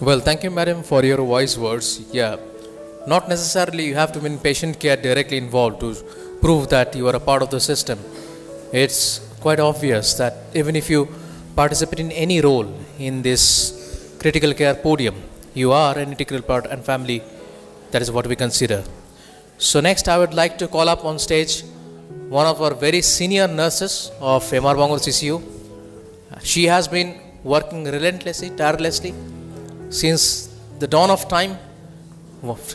Well, thank you, madam, for your wise words. Yeah, not necessarily you have to be in patient care directly involved to prove that you are a part of the system. It's quite obvious that even if you participate in any role in this critical care podium, you are an integral part and family. That is what we consider. So next I would like to call up on stage one of our very senior nurses of MR Bangalore CCU. She has been working relentlessly, tirelessly since the dawn of time,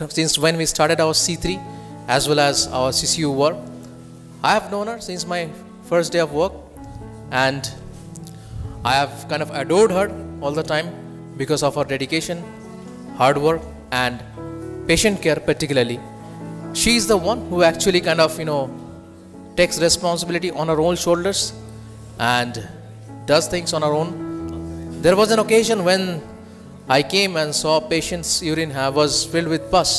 since when we started our C3 as well as our CCU work. I have known her since my first day of work, and I have kind of adored her all the time because of her dedication, hard work and patient care particularly. She is the one who actually kind of, takes responsibility on her own shoulders and does things on her own. There was an occasion when I came and saw a patient's urine was filled with pus,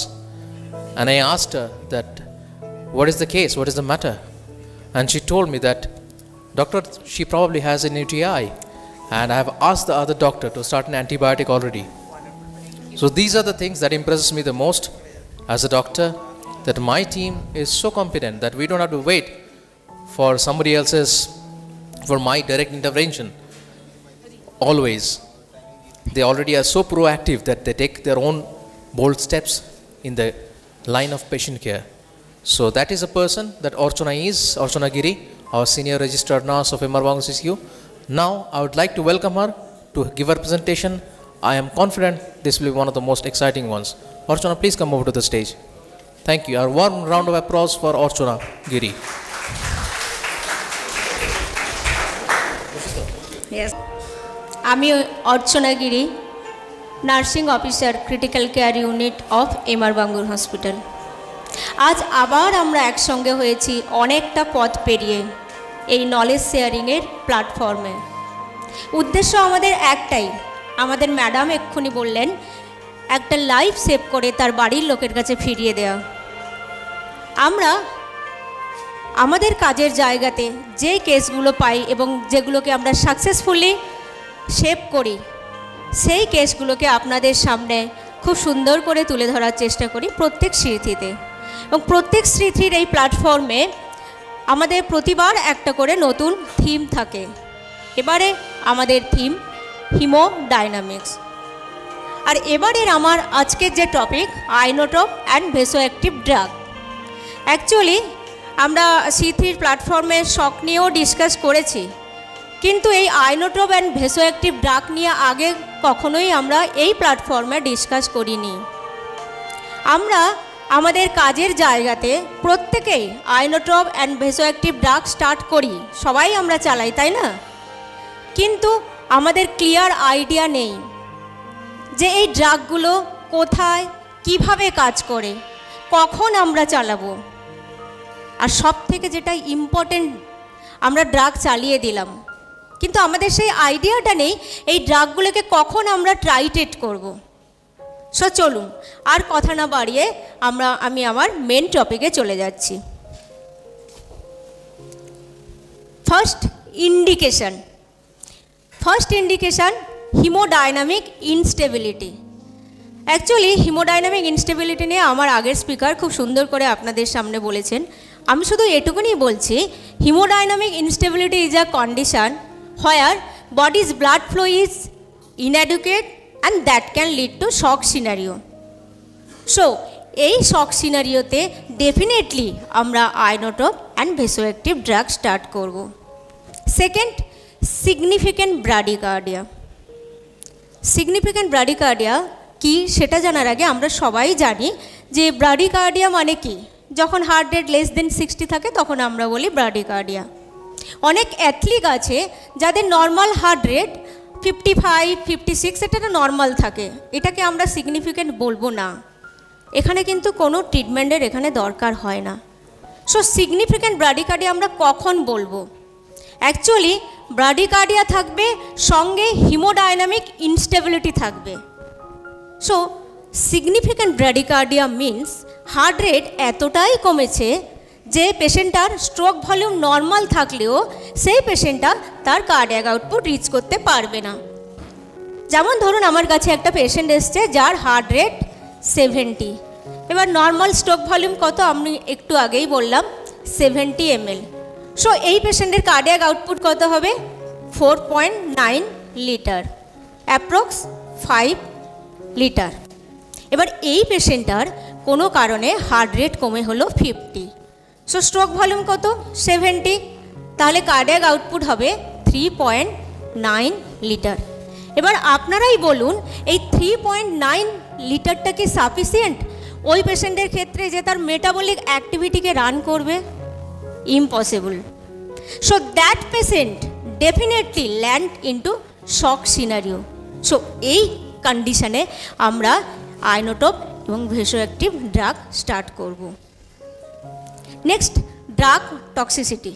and I asked her that, what is the case, what is the matter? And she told me that, doctor, she probably has an UTI, and I have asked the other doctor to start an antibiotic already. So these are the things that impresses me the most as a doctor, that my team is so competent that we don't have to wait for somebody else's, for my direct intervention. Always. They already are so proactive that they take their own bold steps in the line of patient care. So that is a person that Archana is, Archana Giri, our senior registered nurse of MR Bangalore CCU. Now I would like to welcome her to give her presentation. I am confident this will be one of the most exciting ones. Archana, please come over to the stage. Thank you. A warm round of applause for Archana Giri. Yes. আমি Archana Giri, nursing officer critical care unit of MR Bangur hospital. আজ আবার আমরা একসঙ্গে হয়েছি অনেকটা পথ পেরিয়ে এই নলেজ শেয়ারিংয়ের প্ল্যাটফর্মে। উদ্দেশ্য আমাদের একটাই, আমাদের ম্যাডাম এক্ষুনি বললেন, একটা লাইফ সেভ করে তার বাড়ির লোকের কাছে ফিরিয়ে দেওয়া। আমরা আমাদের কাজের জায়গাতে যে কেসগুলো পাই এবং যেগুলোকে আমরা সাকসেসফুলি সেভ করি, সেই কেসগুলোকে আপনাদের সামনে খুব সুন্দর করে তুলে ধরার চেষ্টা করি প্রত্যেক স্মৃতিতে। এবং প্রত্যেক স্মৃতির এই প্ল্যাটফর্মে আমাদের প্রতিবার একটা করে নতুন থিম থাকে। এবারে আমাদের থিম হিমোডাইনামিক্স। আর এবারের আমার আজকের যে topic, আইনোটোপ and vasoactive drug. Actually আমরা C3 প্ল্যাটফর্মের শক নিয়েও ডিসকাস করেছি, কিন্তু এই আইনোটোপ অ্যান্ড ভেসোঅ্যাক্টিভ ড্রাগ নিয়ে আগে কখনোই আমরা এই প্ল্যাটফর্মে ডিসকাস করিনি। আমরা আমাদের কাজের জায়গাতে প্রত্যেকেই আইনোটোপ অ্যান্ড ভেসোঅ্যাক্টিভ ড্রাগ স্টার্ট করি, সবাই আমরা চালাই, তাই না? কিন্তু আমাদের ক্লিয়ার আইডিয়া নেই যে এই ড্রাগগুলো কোথায়, কিভাবে কাজ করে, কখন আমরা চালাবো। আর সব থেকে যেটা ইম্পর্টেন্ট, আমরা ড্রাগ চালিয়ে দিলাম, কিন্তু আমাদের সেই আইডিয়াটা নেই এই ড্রাগগুলোকে কখন আমরা ট্রাইটেট করব। সো চলুন আর কথা না বাড়িয়ে আমি আমার মেন টপিকে চলে যাচ্ছি। First indication haemodynamic instability. Actually haemodynamic instability নিয়ে আমার আগের স্পিকার খুব সুন্দর করে আপনাদের সামনে বলেছেন। আমি শুধু এটুকুনি বলছি, haemodynamic instability is a condition where body's blood flow is inadequate and that can lead to shock scenario. So এই শক সিনারিওতে ডেফিনেটলি আমরা inotrope and vasoactive drug start করব। Second, significant bradycardia. Significant bradycardia কি সেটা জানার আগে আমরা সবাই জানি যে ব্রাডিকার্ডিয়া মানে কি। যখন হার্ট রেট লেস দেন 60 থাকে তখন আমরা বলি ব্রাডিকার্ডিয়া। অনেক অ্যাথলিট আছে যাদের নর্মাল হার্ট রেট 55, 56, এটা নর্মাল থাকে, এটাকে আমরা সিগনিফিক্যান্ট বলবো না। এখানে কিন্তু কোনো ট্রিটমেন্টের এখানে দরকার হয় না। সো সিগনিফিক্যান্ট ব্রাডিকার্ডিয়া আমরা কখন বলবো? অ্যাকচুয়ালি ব্রাডিকার্ডিয়া থাকবে, সঙ্গে হিমোডাইনামিক ইনস্টেবিলিটি থাকবে। So significant bradycardia means heart rate এতটাই কমেছে যে পেশেন্টটার স্ট্রোক ভলিউম নর্মাল থাকলেও সেই পেশেন্টটা তার কার্ডিয়াক আউটপুট রিচ করতে পারবে না। যেমন ধরুন আমার কাছে একটা পেশেন্ট এসছে যার হার্ট রেট 70, এবার নর্মাল স্ট্রোক ভলিউম কত আমি একটু আগেই বললাম 70 ml। সো এই পেশেন্টের কার্ডিয়াক আউটপুট কত হবে 4.9 লিটার, অ্যাপ্রক্স 5 লিটার। এবার এই পেশেন্টটার কোনো কারণে হার্ট রেট কমে হলো 50, সো স্ট্রোক ভলিউম কত 70, তাহলে কার্ডিয়াক আউটপুট হবে 3.9 লিটার। এবার আপনারাই বলুন এই 3.9 লিটারটা কি সাফিসিয়েন্ট ওই পেশেন্টের ক্ষেত্রে যে তার মেটাবলিক অ্যাক্টিভিটিকে রান করবে? Impossible. So that patient definitely land into shock scenario. So এই কন্ডিশনে আমরা আইনোটোপ এবং ভেসোঅ্যাক্টিভ ড্রাগ স্টার্ট করব। Next, drug toxicity.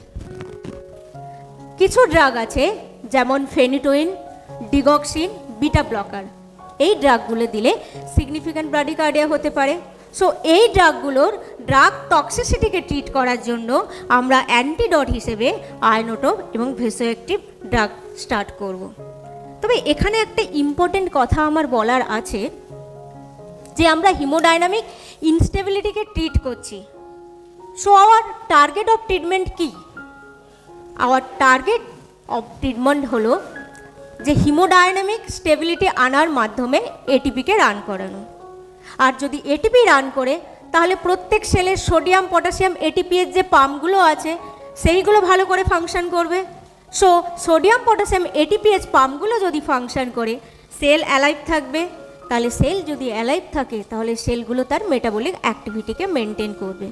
কিছু ড্রাগ আছে যেমন ফেনিটোইন, ডিগক্সিন, বিটা ব্লকার, এই ড্রাগগুলো দিলে সিগনিফিক্যান্ট ব্রাডিকার্ডিয়া হতে পারে। সো এই ড্রাগগুলোর ড্রাগ টক্সিসিটিকে ট্রিট করার জন্য আমরা অ্যান্টিডট হিসেবে আইনোটোপ এবং ভেসোঅ্যাক্টিভ ড্রাগ স্টার্ট করব। তবে এখানে একটা ইম্পর্টেন্ট কথা আমার বলার আছে যে আমরা হিমোডাইনামিক ইনস্টেবিলিটিকে ট্রিট করছি। So our target of treatment কি? আওয়ার টার্গেট অফ ট্রিটমেন্ট হলো যে হিমোডাইনামিক স্টেবিলিটি আনার মাধ্যমে এটিপিকে রান করানো। আর যদি এটিপি রান করে তাহলে প্রত্যেক সেলের সোডিয়াম, পটাশিয়াম, এটিপিএর যে পাম্পগুলো আছে সেইগুলো ভালো করে ফাংশন করবে। সো সোডিয়াম, পটাশিয়াম, এটিপিএস পাম্পগুলো যদি ফাংশন করে সেল অ্যালাইভ থাকবে, তাহলে সেল যদি অ্যালাইভ থাকে তাহলে সেলগুলো তার মেটাবলিক অ্যাক্টিভিটিকে মেনটেন করবে।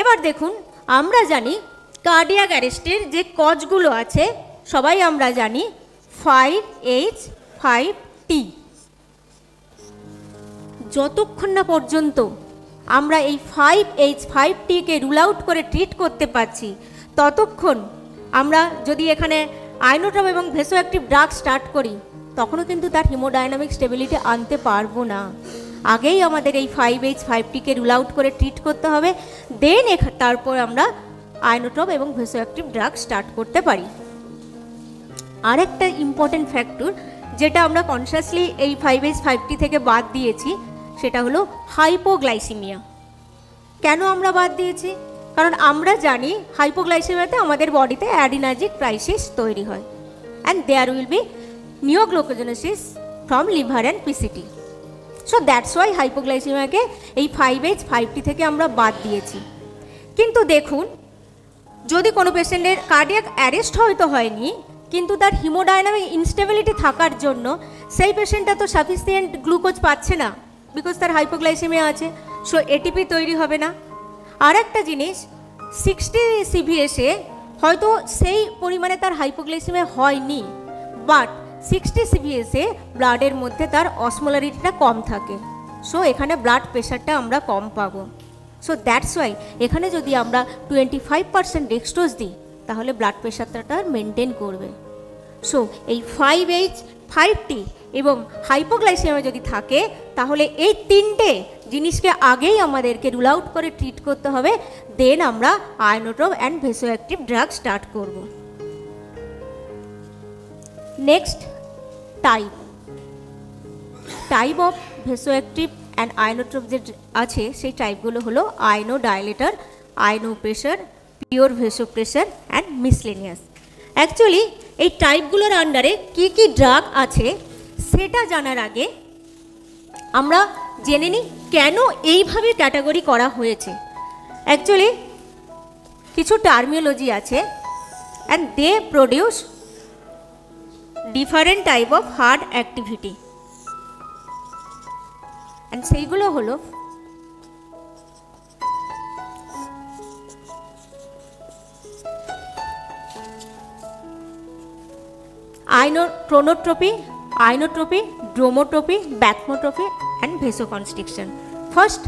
এবার দেখুন, আমরা জানি কার্ডিয়াক অ্যারেস্টের যে কজগুলো আছে সবাই আমরা জানি 5H5T। যতক্ষণ না পর্যন্ত আমরা এই 5H5Tকে রুল আউট করে ট্রিট করতে পারছি ততক্ষণ আমরা যদি এখানে আইনোটোপ এবং ভেসোঅ্যাক্টিভ ড্রাগ স্টার্ট করি তখনও কিন্তু তার হিমোডাইনামিক স্টেবিলিটি আনতে পারবো না। আগেই আমাদের এই 5H5Tকে রুল আউট করে ট্রিট করতে হবে, দেন তারপর আমরা আইনোটোপ এবং ভেসোঅ্যাক্টিভ ড্রাগ স্টার্ট করতে পারি। আরেকটা ইম্পর্টেন্ট ফ্যাক্টর যেটা আমরা কনসিয়াসলি এই 5H5T থেকে বাদ দিয়েছি সেটা হলো হাইপোগ্লাইসিমিয়া। কেন আমরা বাদ দিয়েছি? কারণ আমরা জানি হাইপোগ্লাইসিমিয়াতে আমাদের বডিতে অ্যাডিনার্জিক ক্রাইসিস তৈরি হয় and there will be neoglucogenesis from liver and PCT. So that's why হাইপোগ্লাইসিমিয়াকে এই 5H5T থেকে আমরা বাদ দিয়েছি। কিন্তু দেখুন, যদি কোনো পেশেন্টের কার্ডিয়াক অ্যারেস্ট হয়তো হয়নি কিন্তু তার হিমোডাইনামিক ইনস্টেবিলিটি থাকার জন্য সেই পেশেন্টটা তো সাফিসিয়েন্ট গ্লুকোজ পাচ্ছে না, বিকজ তার হাইপোগ্লাইসেমিয়া আছে, সো এটিপি তৈরি হবে না। আর একটা জিনিস, 60 CVS-এ হয়তো সেই পরিমাণে তার হাইপোগ্লাইসেমিয়া হয়নি, বাট 60 CVS-এ ব্লাডের মধ্যে তার অসমোলারিটিটা কম থাকে, সো এখানে ব্লাড প্রেশারটা আমরা কম পাবো। সো দ্যাটস ওয়াই এখানে যদি আমরা 25% ডেক্সট্রোজ দিই তাহলে ব্লাড প্রেশারটা মেনটেন করবে। সো এই 5H5T এবং হাইপোগ্লাইসেমিয়া যদি থাকে তাহলে এই তিনটে জিনিসকে আগেই আমাদেরকে রুল আউট করে ট্রিট করতে হবে, দেন আমরা inotrope and vasoactive drug start করব। Next, type of vasoactive and inotrope যে আছে সেই টাইপগুলো হলো inodilator, inopressor, pure vasopressor and miscellaneous. Actually এই টাইপগুলোর আন্ডারে কী কী ড্রাগ আছে সেটা জানার আগে আমরা জেনে নিই কেন এইভাবে ক্যাটাগরি করা হয়েছে। অ্যাকচুয়ালি কিছু টার্মিওলজি আছে and they produce different type of heart activity, and সেইগুলো হলো chronotropy, inotropy, dromotropy, backmotropy and vasoconstriction. First,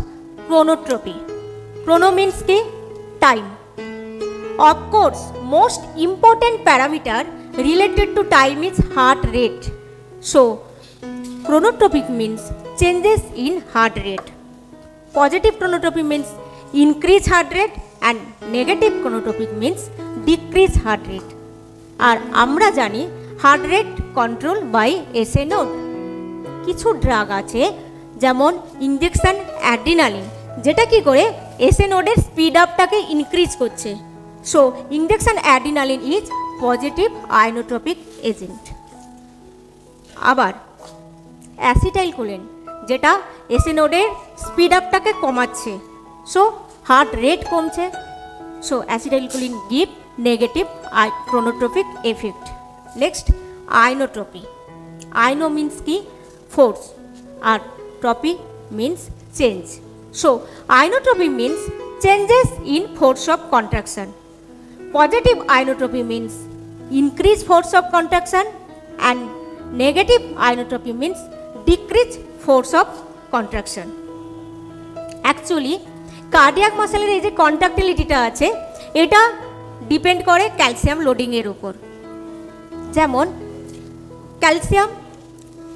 chronotropy. Chrono means ki time. Of course, most important parameter related to time is heart rate. So, chronotropic means changes in heart rate. Positive chronotropy means increase heart rate and negative chronotropic means decrease heart rate. আর আমরা জানি heart rate control by SA node. কিছু drug আছে যেমন injection adrenaline, যেটা কি করে এসএ নোডের স্পিড আপটাকে ইনক্রিজ করছে। So injection adrenaline is positive inotropic agent. আবার অ্যাসিটাইলকোলিন, যেটা এসএ নোডের স্পিড আপটাকে কমাচ্ছে, সো হার্ট রেট কমছে। So acetylcholine give negative chronotropic effect. Next inotropy. Ino means কি ফোর্স, আর tropy means change. So inotropy means changes in force of contraction. Positive আইনোট্রপি means increase force of contraction, and negative inotropy means decrease force of contraction. Actually cardiac মাসেলের এই যে কন্ট্রাক্টিলিটিটা আছে, এটা depend করে calcium লোডিংয়ের উপর। যেমন ক্যালসিয়াম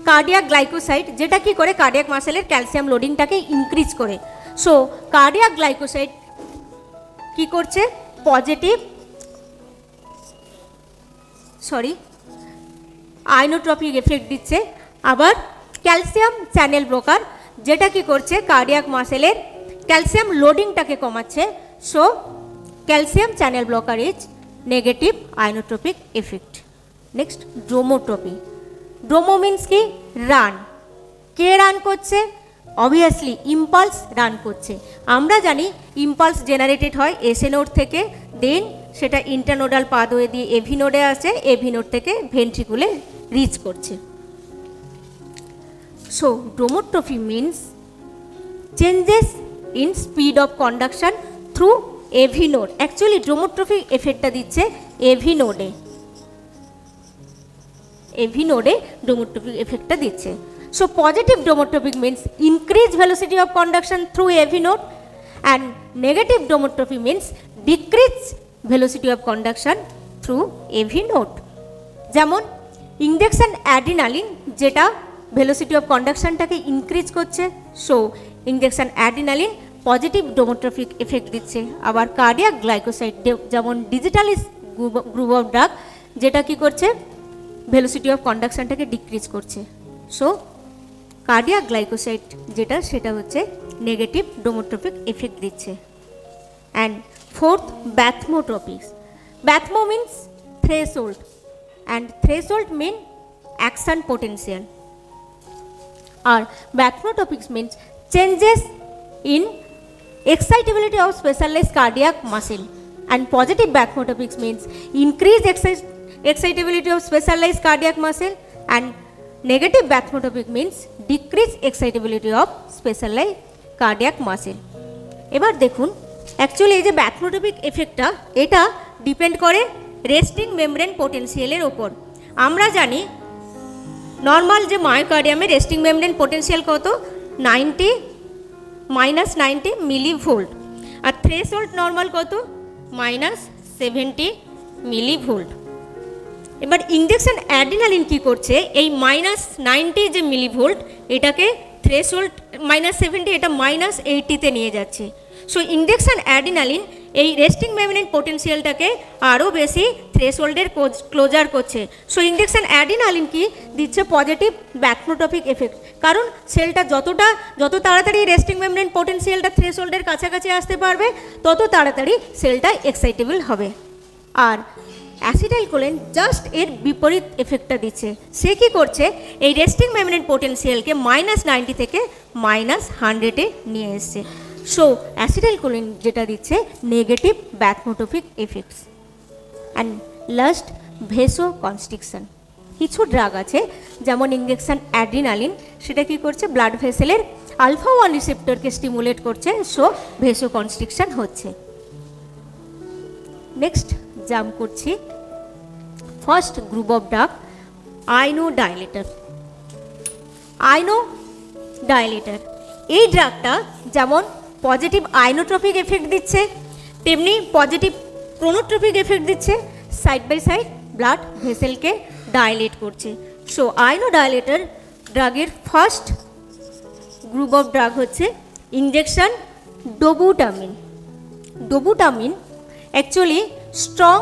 কার্ডিয়াক গ্লাইকোসাইড, যেটা কি করে কার্ডিয়াক মাসেলের ক্যালসিয়াম লোডিংটাকে ইনক্রিজ করে। সো কার্ডিয়াক গ্লাইকোসাইড কি করছে, পজিটিভ আইনোট্রপিক এফেক্ট দিচ্ছে। আবার ক্যালসিয়াম চ্যানেল ব্লকার, যেটা কি করছে কার্ডিয়াক মাসেলের ক্যালসিয়াম লোডিংটাকে কমাচ্ছে। So calcium channel blocker is negative inotropic effect. Next dromotropy. Dromo means কি রান। কে রান করছে? অবভিয়াসলি ইম্পালস রান করছে। আমরা জানি ইম্পালস জেনারেটেড হয় এসএ নোড থেকে, দেন সেটা ইন্টারনোডাল পাথওয়ে দিয়ে এভি নোডে আসে, এভি নোড থেকে ভেন্ট্রিকুলে রিচ করছে। So dromotropy means changes in speed of conduction through AV node. Actually dromotropy এফেক্টটা দিচ্ছে এভি নোডে, এভি নোডে ড্রোমোট্রপিক এফেক্টটা দিচ্ছে। So positive dromotropic means increase velocity of conduction through AV node, and negative dromotropy means decrease velocity of conduction through AV node. যেমন injection adrenaline, যেটা velocity of কন্ডাকশনটাকে increase করছে। So injection adrenaline positive dromotropic effect দিচ্ছে। আবার cardiac glycoside, যেমন digitalis group of drug, যেটা কি করছে ভেলোসিটি অফ কন্ডাকশনটাকে ডিক্রিজ করছে। সো কার্ডিয়াক গ্লাইকোসাইড যেটা, সেটা হচ্ছে নেগেটিভ ড্রোমোট্রপিক এফেক্ট দিচ্ছে। And fourth bathmotropics. Bathmo means threshold, and threshold mean action potential. আর bathmotropics means changes in excitability of specialized cardiac muscle, and positive bathmotopics means increased excitability of specialized cardiac muscle, and negative bathmotopic means decreased excitability of specialized cardiac muscle. এবার দেখুন actually এই যে ব্যাথমোটপিক এফেক্টটা, এটা depend করে resting membrane পোটেনশিয়ালের ওপর। আমরা জানি normal যে মায়োকার্ডিয়ামের রেস্টিং মেমব্রেন পোটেনশিয়াল কত, -90 মিলিভোল্ট, আর থ্রেশহোল্ড নর্মাল কত, -70 মিলিভোল্ট। এবার ইনজেকশন অ্যাড্রিনালিন কি করছে, এই -90 যে মিলিভোল্ট, এটাকে থ্রেশহোল্ড -70, এটা -80-তে নিয়ে যাচ্ছে। সো ইনজেকশন অ্যাড্রিনালিন এই রেস্টিং মেমব্রেন পোটেনশিয়ালটাকে আরও বেশি থ্রেশহোল্ডের ক্লোজার করছে। সো ইনজেকশন অ্যাড্রিনালিন কি দিচ্ছে, পজিটিভ ব্যাথমোটপিক এফেক্ট। কারণ সেলটা যত তাড়াতাড়ি রেস্টিং মেমব্রেন পোটেনশিয়ালটা থ্রেশহোল্ডের কাছাকাছি আসতে পারবে, তত তাড়াতাড়ি সেলটা এক্সাইটেবল হবে। আর অ্যাসিটাইলকোলিন জাস্ট এর বিপরীত এফেক্টটা দিচ্ছে। সে কি করছে, এই রেস্টিং মেমব্রেন পোটেনশিয়ালকে -90 থেকে -100-এ নিয়ে এসছে। সো অ্যাসিটাইলকোলিন যেটা দিচ্ছে negative bathmotropic effects. And last vaso constriction. কিছু ড্রাগ আছে যেমন ইনজেকশন অ্যাড্রিনালিন, সেটা কি করছে ব্লাড ভেসেলের α1 রিসেপ্টরকে স্টিমুলেট করছে। সো ভেসো কনস্ট্রিকশন হচ্ছে। নেক্সট জাম্প করছি first group of drug, inodilator. Inodilator এই ড্রাগটা যেমন পজিটিভ আইনোট্রপিক এফেক্ট দিচ্ছে, তেমনি পজিটিভ ক্রোনোট্রপিক এফেক্ট দিচ্ছে। সাইড বাই সাইড ব্লাড ভেসেলকে ডাইলেট করছে। সো আইনোডাইলেটর ড্রাগের ফার্স্ট গ্রুপ অফ ড্রাগ হচ্ছে injection dobutamine. Dobutamine actually strong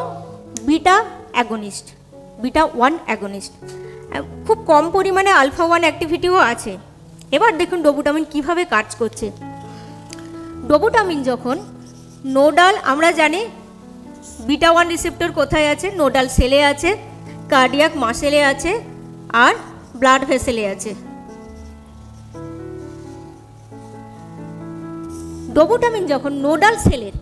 beta against. Beta 1 against. খুব কম পরিমাণে আলফা 1 অ্যাক্টিভিটিও আছে। এবার দেখুন ডোবুটামিন কিভাবে কাজ করছে। ডোবুটামিন যখন নোডাল, আমরা জানি বিটা 1 রিসেপ্টর কোথায় আছে, নোডাল সেলে আছে, কার্ডিয়াক মাসেলে আছে আর ব্লাড ভেসেলে আছে। ডোবুটামিন যখন নোডাল সেলের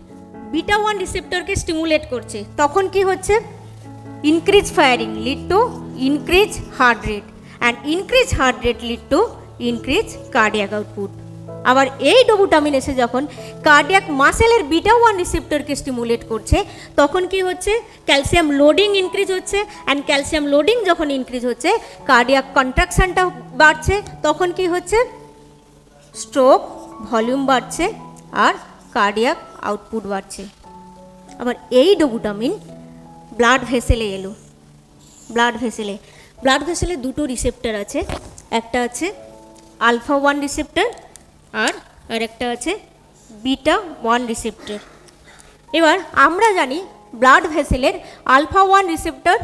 বিটা 1 রিসেপ্টরকে স্টিমুলেট করছে তখন কি হচ্ছে, increase firing lead to increase heart rate and increase heart rate lead to increase cardiac output. আবার এই ডোবুটামিন এসে যখন কার্ডিয়াক মাসেলের বিটা 1 রিসেপ্টরকে স্টিমুলেট করছে তখন কি হচ্ছে, ক্যালসিয়াম লোডিং ইনক্রিজ হচ্ছে অ্যান্ড ক্যালসিয়াম লোডিং যখন ইনক্রিজ হচ্ছে কার্ডিয়াক কন্ট্রাকশনটা বাড়ছে, তখন কি হচ্ছে, স্ট্রোক ভলিউম বাড়ছে আর কার্ডিয়াক আউটপুট বাড়ছে। আবার এই ডোবুটামিন ব্লাড ভেসেলে এলো। ব্লাড ভেসেলে দুটো রিসেপ্টর আছে, একটা আছে আলফা 1 রিসেপ্টর আর একটা আছে বিটা 1 রিসেপ্টর। এবার আমরা জানি ব্লাড ভেসেলের আলফা 1 রিসেপ্টর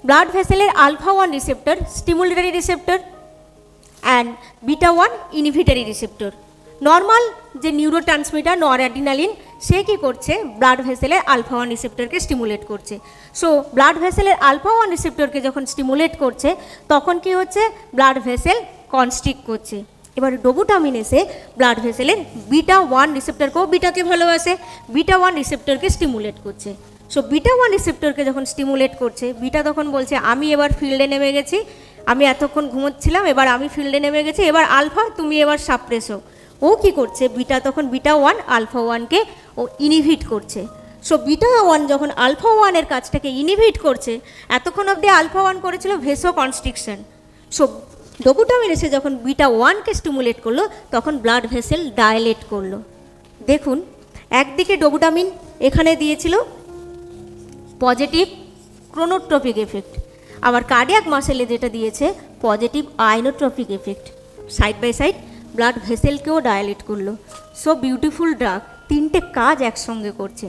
ব্লাড ভেসেলের alpha 1 receptor stimulatory receptor and beta 1 inhibitory receptor. Normal যে নিউরোট্রান্সমিটার নরঅ্যাড্রিনালিন সে কী করছে, ব্লাড ভেসেলের আলফা 1 রিসেপ্টরকে স্টিমুলেট করছে। সো ব্লাড ভেসেলের আলফা 1 রিসেপ্টরকে যখন স্টিমুলেট করছে তখন কি হচ্ছে, ব্লাড ভেসেল কনস্ট্রিক্ট করছে। এবার ডোবুটামিন এসে ব্লাড ভেসেলের বিটা 1 রিসেপ্টরকেও, বিটাকে ভালোবাসে, বিটা 1 রিসেপ্টরকে স্টিমুলেট করছে। সো বিটা 1 রিসেপ্টরকে যখন স্টিমুলেট করছে, বিটা তখন বলছে আমি এবার ফিল্ডে নেমে গেছি, আমি এতক্ষণ ঘুমোচ্ছিলাম, এবার আমি ফিল্ডে নেমে গেছি, এবার আলফা তুমি এবার সাপ্রেস হও। ও কী করছে, বিটা তখন বিটা 1 আলফা 1কে ও ইনহিবিট করছে। সো বিটা 1 যখন আলফা 1-এর কাজটাকে ইনহিবিট করছে, এতক্ষণ অবধি আলফা 1 করেছিল ভেসো কনস্ট্রিকশন। সো ডোবুটামিন এসে যখন বিটা 1কে স্টিমুলেট করলো তখন ব্লাড ভেসেল ডাইলেট করলো। দেখুন একদিকে ডোবুটামিন এখানে দিয়েছিল পজিটিভ ক্রোনোট্রপিক এফেক্ট, আবার কার্ডিয়াক মাসেলে যেটা দিয়েছে positive inotropic effect, side by side blood ভেসেলকেও ডায়ালেট করলো। সো বিউটিফুল ড্রাগ, তিনটে কাজ একসঙ্গে করছে।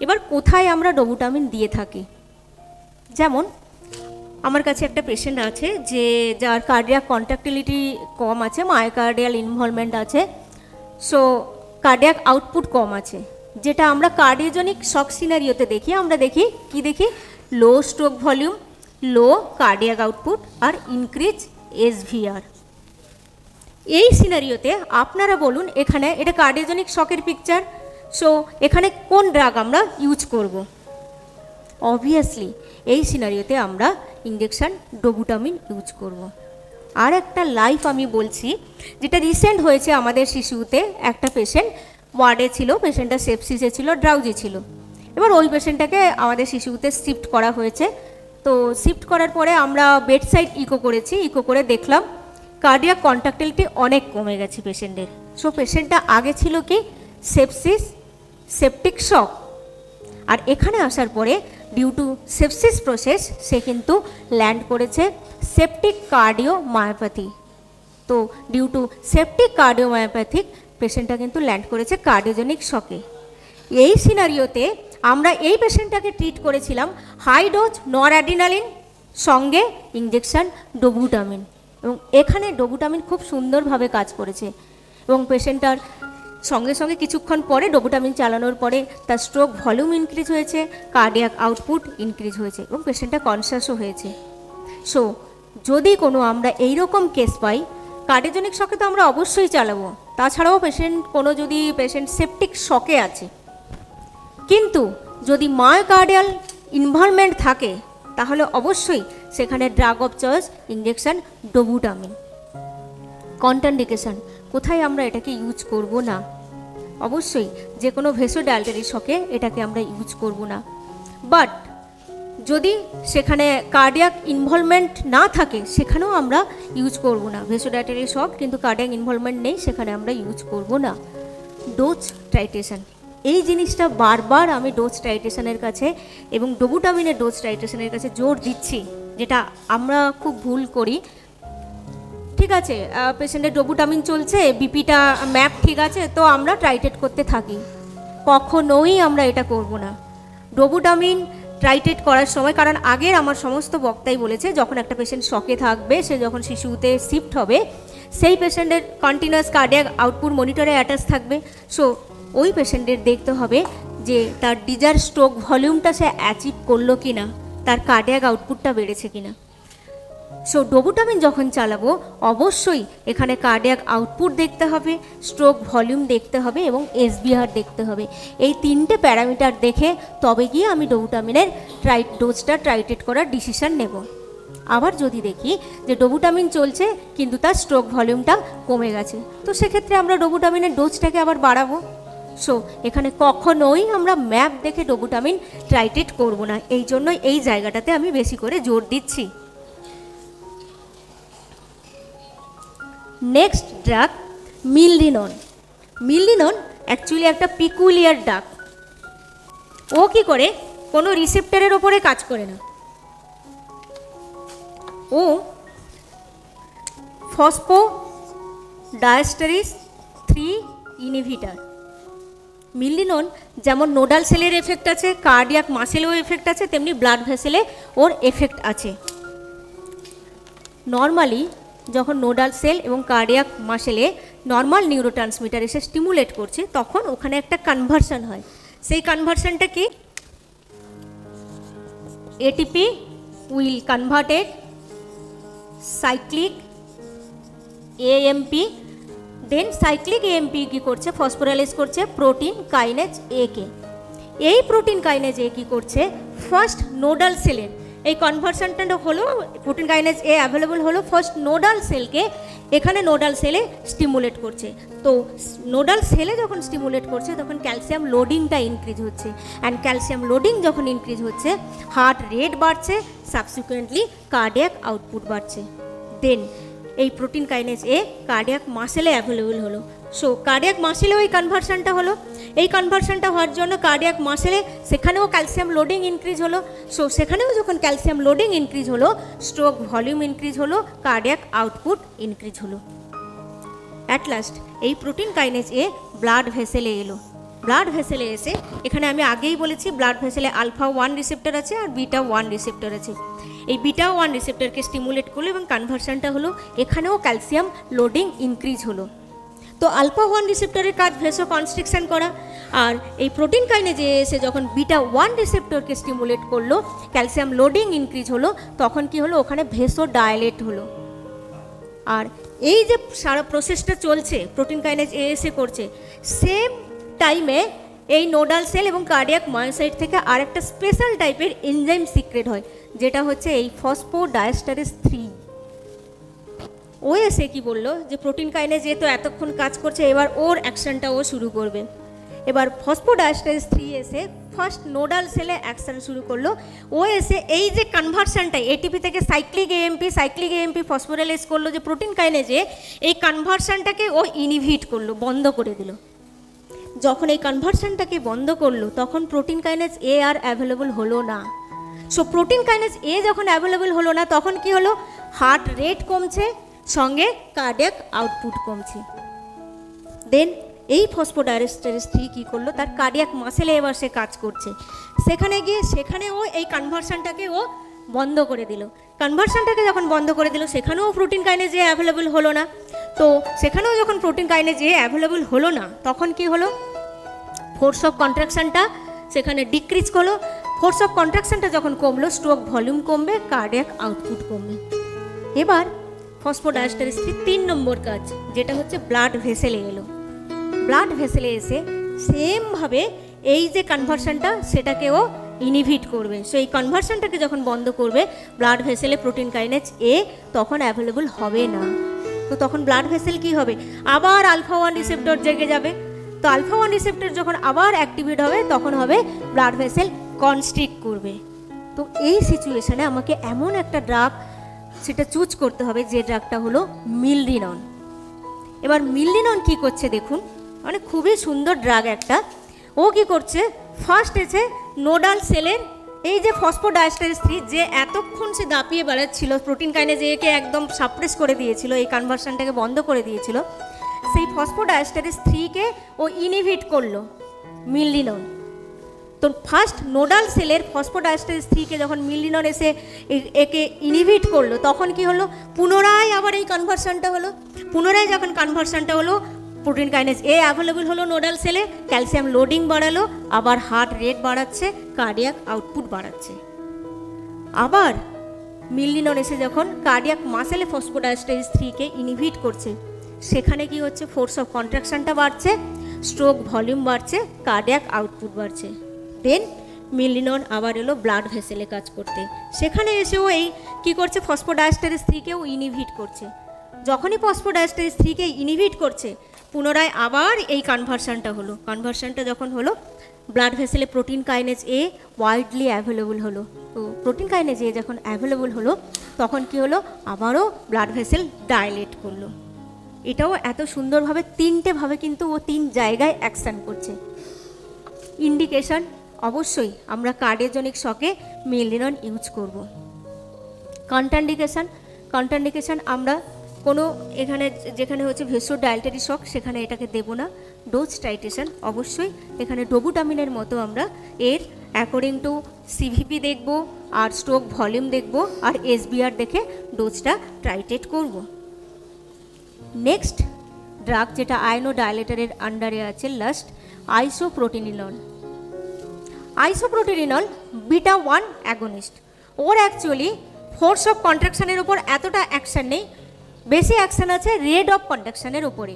এবার কোথায় আমরা ডোবুটামিন দিয়ে থাকি, যেমন আমার কাছে একটা পেশেন্ট আছে যে যার কার্ডিয়াক কন্ট্রাক্টিলিটি কম আছে, মায়োকার্ডিয়াল ইনভলভমেন্ট আছে, সো কার্ডিয়াক আউটপুট কম আছে, যেটা আমরা কার্ডিওজেনিক শক সিনারিওতে দেখি। আমরা দেখি কি দেখি, লো স্ট্রোক ভলিউম, লো কার্ডিয়াক আউটপুট আর ইনক্রিজ এসভিআর। এই সিনারিওতে আপনারা বলুন, এখানে এটা কার্ডিওজেনিক শকের পিকচার, সো এখানে কোন ড্রাগ আমরা ইউজ করব? অবভিয়াসলি এই সিনারিওতে আমরা ইঞ্জেকশন ডোবুটামিন ইউজ করব। আর একটা লাইফ আমি বলছি যেটা রিসেন্ট হয়েছে আমাদের শিশুতে, একটা পেশেন্ট ওয়ার্ডে ছিল, পেশেন্টটা সেপসিসে ছিল, ড্রাউজি ছিল। এবার ওই পেশেন্টটাকে আমাদের শিশুতে শিফট করা হয়েছে। তো শিফট করার পরে আমরা বেডসাইড ইকো করেছি, ইকো করে দেখলাম কার্ডিয়াক কন্ট্রাক্টিলিটি অনেক কমে গেছে পেশেন্টের। সো পেশেন্টটা আগে ছিল কি সেপসিস, সেপটিক শক, আর এখানে আসার পরে ডিউ টু সেপসিস প্রসেস সে কিন্তু ল্যান্ড করেছে সেপটিক কার্ডিওমায়োপ্যাথি। তো ডিউ টু সেপটিক কার্ডিওমায়োপ্যাথিক পেশেন্টটা কিন্তু ল্যান্ড করেছে কার্ডিওজেনিক শকে। এই সিনারিওতে আমরা এই পেশেন্টটাকে ট্রিট করেছিলাম হাই ডোজ নরঅ্যাড্রিনালিন সঙ্গে ইঞ্জেকশন ডোবুটামিন, এবং এখানে ডোবুটামিন খুব সুন্দরভাবে কাজ করেছে এবং পেশেন্টটার সঙ্গে সঙ্গে কিছুক্ষণ পরে ডোবুটামিন চালানোর পরে তার স্ট্রোক ভলিউম ইনক্রিজ হয়েছে, কার্ডিয়াক আউটপুট ইনক্রিজ হয়েছে এবং পেশেন্টটা কনসাসও হয়েছে। সো যদি কোনো আমরা এইরকম কেস পাই, কার্ডিওজেনিক শকে তো আমরা অবশ্যই চালাবো, তাছাড়াও যদি পেশেন্ট সেপটিক শকে আছে, কিন্তু যদি মায়োকার্ডিয়াল ইনভলভমেন্ট থাকে তাহলে অবশ্যই সেখানে drug of choice injection dobutamine. Contraindication, কোথায় আমরা এটাকে ইউজ করব না? অবশ্যই যে কোনো ভেসোডাইলেটরি শকে এটাকে আমরা ইউজ করব না, বাট যদি সেখানে কার্ডিয়াক ইনভলভমেন্ট না থাকে সেখানেও আমরা ইউজ করব না। ভেসোডাইলেটরি শক কিন্তু কার্ডিয়াক ইনভলভমেন্ট নেই, সেখানে আমরা ইউজ করব না। ডোজ টাইট্রেশন, এই জিনিসটা বারবার আমি ডোজ টাইট্রেশনের কাছে এবং ডোবুটামিনের ডোজ টাইট্রেশনের কাছে জোর দিচ্ছি, যেটা আমরা খুব ভুল করি। ঠিক আছে, পেশেন্টের ডোবুটামিন চলছে, বিপিটা ম্যাপ ঠিক আছে, তো আমরা ট্রাইটেট করতে থাকি। কখনোই আমরা এটা করব না। ডোবুটামিন ট্রাইটেট করার সময়, কারণ আগের আমার সমস্ত বক্তাই বলেছে যখন একটা পেশেন্ট শকে থাকবে, সে যখন শিশুতে শিফট হবে, সেই পেশেন্টের কন্টিনিউয়াস কার্ডিয়াক আউটপুট মনিটরে অ্যাটাচ থাকবে। সো ওই পেশেন্টের দেখতে হবে যে তার ডিজায়ার স্ট্রোক ভলিউমটা সে অ্যাচিভ করলো কি না, তার কার্ডিয়াক আউটপুটটা বেড়েছে কি না। সো ডোবুটামিন যখন চালাবো অবশ্যই এখানে কার্ডিয়াক আউটপুট দেখতে হবে, স্ট্রোক ভলিউম দেখতে হবে এবং এসবিআর দেখতে হবে। এই তিনটে প্যারামিটার দেখে তবে গিয়ে আমি ডোবুটামিনের ডোজটা ট্রাইটেট করার ডিসিশন নেব। আবার যদি দেখি যে ডোবুটামিন চলছে কিন্তু তার স্ট্রোক ভলিউমটা কমে গেছে, তো সেক্ষেত্রে আমরা ডোবুটামিনের ডোজটাকে আবার বাড়াবো। সো এখানে কখনোই আমরা ম্যাপ দেখে ডোবুটামিন ট্রাইটেট করব না, এই জন্যই এই জায়গাটাতে আমি বেশি করে জোর দিচ্ছি। Next drug milrinone. Milrinone actually একটা পিকুলিয়ার ড্রাগ। ও কি করে, কোনো রিসেপ্টরের ওপরে কাজ করে না, ও ফসফোডায়েস্টারেজ 3 ইনহিবিটর। মিলরিনন যেমন নোডাল সেলের এফেক্ট আছে, কার্ডিয়াক মাসেলেও এফেক্ট আছে, তেমনি ব্লাড ভেসেলে ওর এফেক্ট আছে। নর্মালি যখন নোডাল সেল এবং কার্ডিয়াক মাসেলে নর্মাল নিউরোট্রান্সমিটার এসে স্টিমুলেট করছে, তখন ওখানে একটা কনভার্সন হয়। সেই কনভার্সনটা কি, ATP will converted cyclic AMP, then cyclic AMP কি করছে, ফসফোরাইলেজ করছে প্রোটিন কাইনেজ এ কে। এই প্রোটিন কাইনেজ এ কি করছে, ফার্স্ট নোডাল সেলের এই কনভার্সনটা হলো, প্রোটিন কাইনেজ এ অ্যাভেলেবল হলো ফার্স্ট নোডাল সেলকে, এখানে নোডাল সেলে স্টিমুলেট করছে। তো নোডাল সেলে যখন স্টিমুলেট করছে তখন ক্যালসিয়াম লোডিংটা ইনক্রিজ হচ্ছে, অ্যান্ড ক্যালসিয়াম লোডিং যখন ইনক্রিজ হচ্ছে হার্ট রেট বাড়ছে, সাবসিকুয়েন্টলি কার্ডিয়াক আউটপুট বাড়ছে। দেন এই প্রোটিন কাইনেজ এ কার্ডিয়াক মাসেলে অ্যাভেলেবল হলো। সো কার্ডিয়াক মাসেলেও এই কনভার্সনটা হলো, এই কনভার্সনটা হওয়ার জন্য কার্ডিয়াক মাসেলে সেখানেও ক্যালসিয়াম লোডিং ইনক্রিজ হলো। সো সেখানেও যখন ক্যালসিয়াম লোডিং ইনক্রিজ হলো, স্ট্রোক ভলিউম ইনক্রিজ হলো, কার্ডিয়াক আউটপুট ইনক্রিজ হলো। অ্যাট লাস্ট এই প্রোটিন কাইনেজ এ ব্লাড ভেসেলে এলো। ব্লাড ভেসেলে এসে, এখানে আমি আগেই বলেছি ব্লাড ভেসেলে আলফা 1 রিসেপ্টর আছে আর বিটা 1 রিসেপ্টর আছে। এই বিটা 1 রিসেপ্টরকে স্টিমুলেট করলো এবং কনভার্সনটা হলো, এখানেও ক্যালসিয়াম লোডিং ইনক্রিজ হলো। তো আলফা 1 রিসেপ্টরের কাজ ভেসো কনস্ট্রিকশন করা, আর এই প্রোটিন কাইনেজে এসে যখন বিটা 1 রিসেপ্টরকে স্টিমুলেট করলো, ক্যালসিয়াম লোডিং ইনক্রিজ হলো, তখন কি হলো, ওখানে ভেসো ডায়ালেট হলো। আর এই যে সারা প্রসেসটা চলছে প্রোটিন কাইনেজ এ এসে করছে, সেম টাইমে এই নোডাল সেল এবং কার্ডিয়াক মায়োসাইট থেকে আরেকটা স্পেশাল টাইপের এনজাইম সিক্রেট হয়, যেটা হচ্ছে এই ফসফোডায়েস্টারেজ 3। ও এসে কি বললো যে প্রোটিন কাইনেজ এ তো এতক্ষণ কাজ করছে, এবার ওর অ্যাকশনটা ও শুরু করবে। এবার ফসফোডায়েস্টারেজ 3 এসে ফার্স্ট নোডাল সেলে অ্যাকশন শুরু করলো। ও এসে এই যে কনভার্সনটা এটিপি থেকে সাইক্লিক এএমপি ফসফোরাইলেজ করলো যে প্রোটিন কাইনেজে, এই কনভার্সনটাকে ও ইনহিবিট করলো, বন্ধ করে দিল। যখন এই কনভার্সনটাকে বন্ধ করলো তখন প্রোটিন কাইনেজ এ আর অ্যাভেলেবল হলো না। সো প্রোটিন কাইনেজ এ যখন অ্যাভেলেবল হলো না, তখন কি হলো, হার্ট রেট কমছে, সঙ্গে কার্ডিয়াক আউটপুট কমছে। দেন এই ফসফোডায়েস্টারেজ 3 কী করলো, তার কার্ডিয়াক মাসেলে এবার সে কাজ করছে, সেখানে গিয়ে সেখানেও এই কনভার্সনটাকে ও বন্ধ করে দিল। কনভার্সনটাকে যখন বন্ধ করে দিল, সেখানেও প্রোটিন কাইনেজ এ অ্যাভেলেবল হলো না। তো সেখানেও যখন প্রোটিন কাইনেজ এ অ্যাভেলেবল হলো না, তখন কি হলো, ফোর্স অফ কন্ট্রাকশনটা সেখানে ডিক্রিজ হলো। ফোর্স অফ কন্ট্রাকশনটা যখন কমলো, স্ট্রোক ভলিউম কমবে, কার্ডিয়াক আউটপুট কমবে। এবার ফসফোডায়েস্টারেজ 3 নম্বর কাজ, যেটা হচ্ছে ব্লাড ভেসেলে এলো। ব্লাড ভেসেলে এসে সেমভাবে এই যে কনভার্সনটা সেটাকেও ইনহিবিট করবে। সো এই কনভার্সনটাকে যখন বন্ধ করবে, ব্লাড ভেসেলে প্রোটিন কাইনেজ এ তখন অ্যাভেলেবল হবে না। তো তখন ব্লাড ভেসেল কি হবে, আবার আলফা 1 রিসেপ্টর জেগে যাবে। তো আলফা 1 রিসেপ্টর যখন আবার অ্যাক্টিভেট হবে, তখন হবে ব্লাড ভেসেল কনস্ট্রিক্ট করবে। তো এই সিচুয়েশনে আমাকে এমন একটা ড্রাগ সেটা চুজ করতে হবে, যে ড্রাগটা হলো মিলরিনন। এবার মিলরিনন কি করছে দেখুন, মানে খুবই সুন্দর ড্রাগ একটা। ও কি করছে, ফার্স্ট এসে নোডাল সেলের এই যে ফসফোডাইএস্টারেজ 3 যে এতক্ষণ সে দাপিয়ে বেড়াচ্ছিল, প্রোটিন কাইনেজ একে একদম সাপ্রেস করে দিয়েছিল, এই কনভার্সনটাকে বন্ধ করে দিয়েছিল, সেই ফসফোডাইএস্টারেজ 3-কে ও ইনহিবিট করলো মিললিনন। তো ফার্স্ট নোডাল সেলের ফসফোডাইএস্টারেজ 3-কে যখন মিললিনন এসে একে ইনহিবিট করলো, তখন কি হলো, পুনরায় আবার এই কনভার্সনটা হলো। পুনরায় যখন কনভার্সনটা হলো, প্রোটিন কাইনেজ এ অ্যাভেলেবল হলো নোডাল সেলে, ক্যালসিয়াম লোডিং বাড়ালো, আবার হার্ট রেট বাড়াচ্ছে, কার্ডিয়াক আউটপুট বাড়াচ্ছে। আবার মিললিনন এসে যখন কার্ডিয়াক মাসেলে ফসফোডাইএস্টারেজ 3-কে ইনহিবিট করছে, সেখানে কি হচ্ছে, ফোর্স অফ কন্ট্রাকশনটা বাড়ছে, স্ট্রোক ভলিউম বাড়ছে, কার্ডিয়াক আউটপুট বাড়ছে। দেন মিললিনন আবার এলো ব্লাড ভেসেলে কাজ করতে, সেখানে এসেও এই কী করছে, ফসফোডাইএস্টারেজ 3-কেও ইনহিবিট করছে। যখনই ফসফোডাইএস্টারেজ 3-কে ইনহিবিট করছে, পুনরায় আবার এই কনভার্সনটা হলো। কনভার্সনটা যখন হলো, ব্লাড ভেসেলে প্রোটিন কাইনেজ এ ওয়াইডলি অ্যাভেলেবল হলো। তো প্রোটিন কাইনেজ এ যখন অ্যাভেলেবল হলো, তখন কি হলো, আবারও ব্লাড ভেসেল ডাইলেট করলো। এটাও এত সুন্দরভাবে তিনটেভাবে কিন্তু ও 3 জায়গায় অ্যাকশন করছে। ইন্ডিকেশন, অবশ্যই আমরা কার্ডিওজেনিক শকে মিললিনন ইউজ করব। কন্ট্রান্ডিকেশন আমরা কোনো এখানে যেখানে হচ্ছে ভেসোডাইলেটরি শক, সেখানে এটাকে দেব না। ডোজ টাইট্রেশন, অবশ্যই এখানে ডোবুটামিনের মতো আমরা এর অ্যাকর্ডিং টু সিভিপি দেখব, আর স্ট্রোক ভলিউম দেখব, আর এসবিআর দেখে ডোজটা টাইট্রেট করব। নেক্সট ড্রাগ যেটা আয়নোডাইলেটরের আন্ডারে আছে, last isoproterenol. Isoproterenol beta 1 agonist. ওর অ্যাকচুয়ালি ফোর্স অফ কন্ট্রাকশনের ওপর এতটা অ্যাকশান নেই, বেশি অ্যাকশান আছে রেট অফ কন্ট্রাকশনের ওপরে।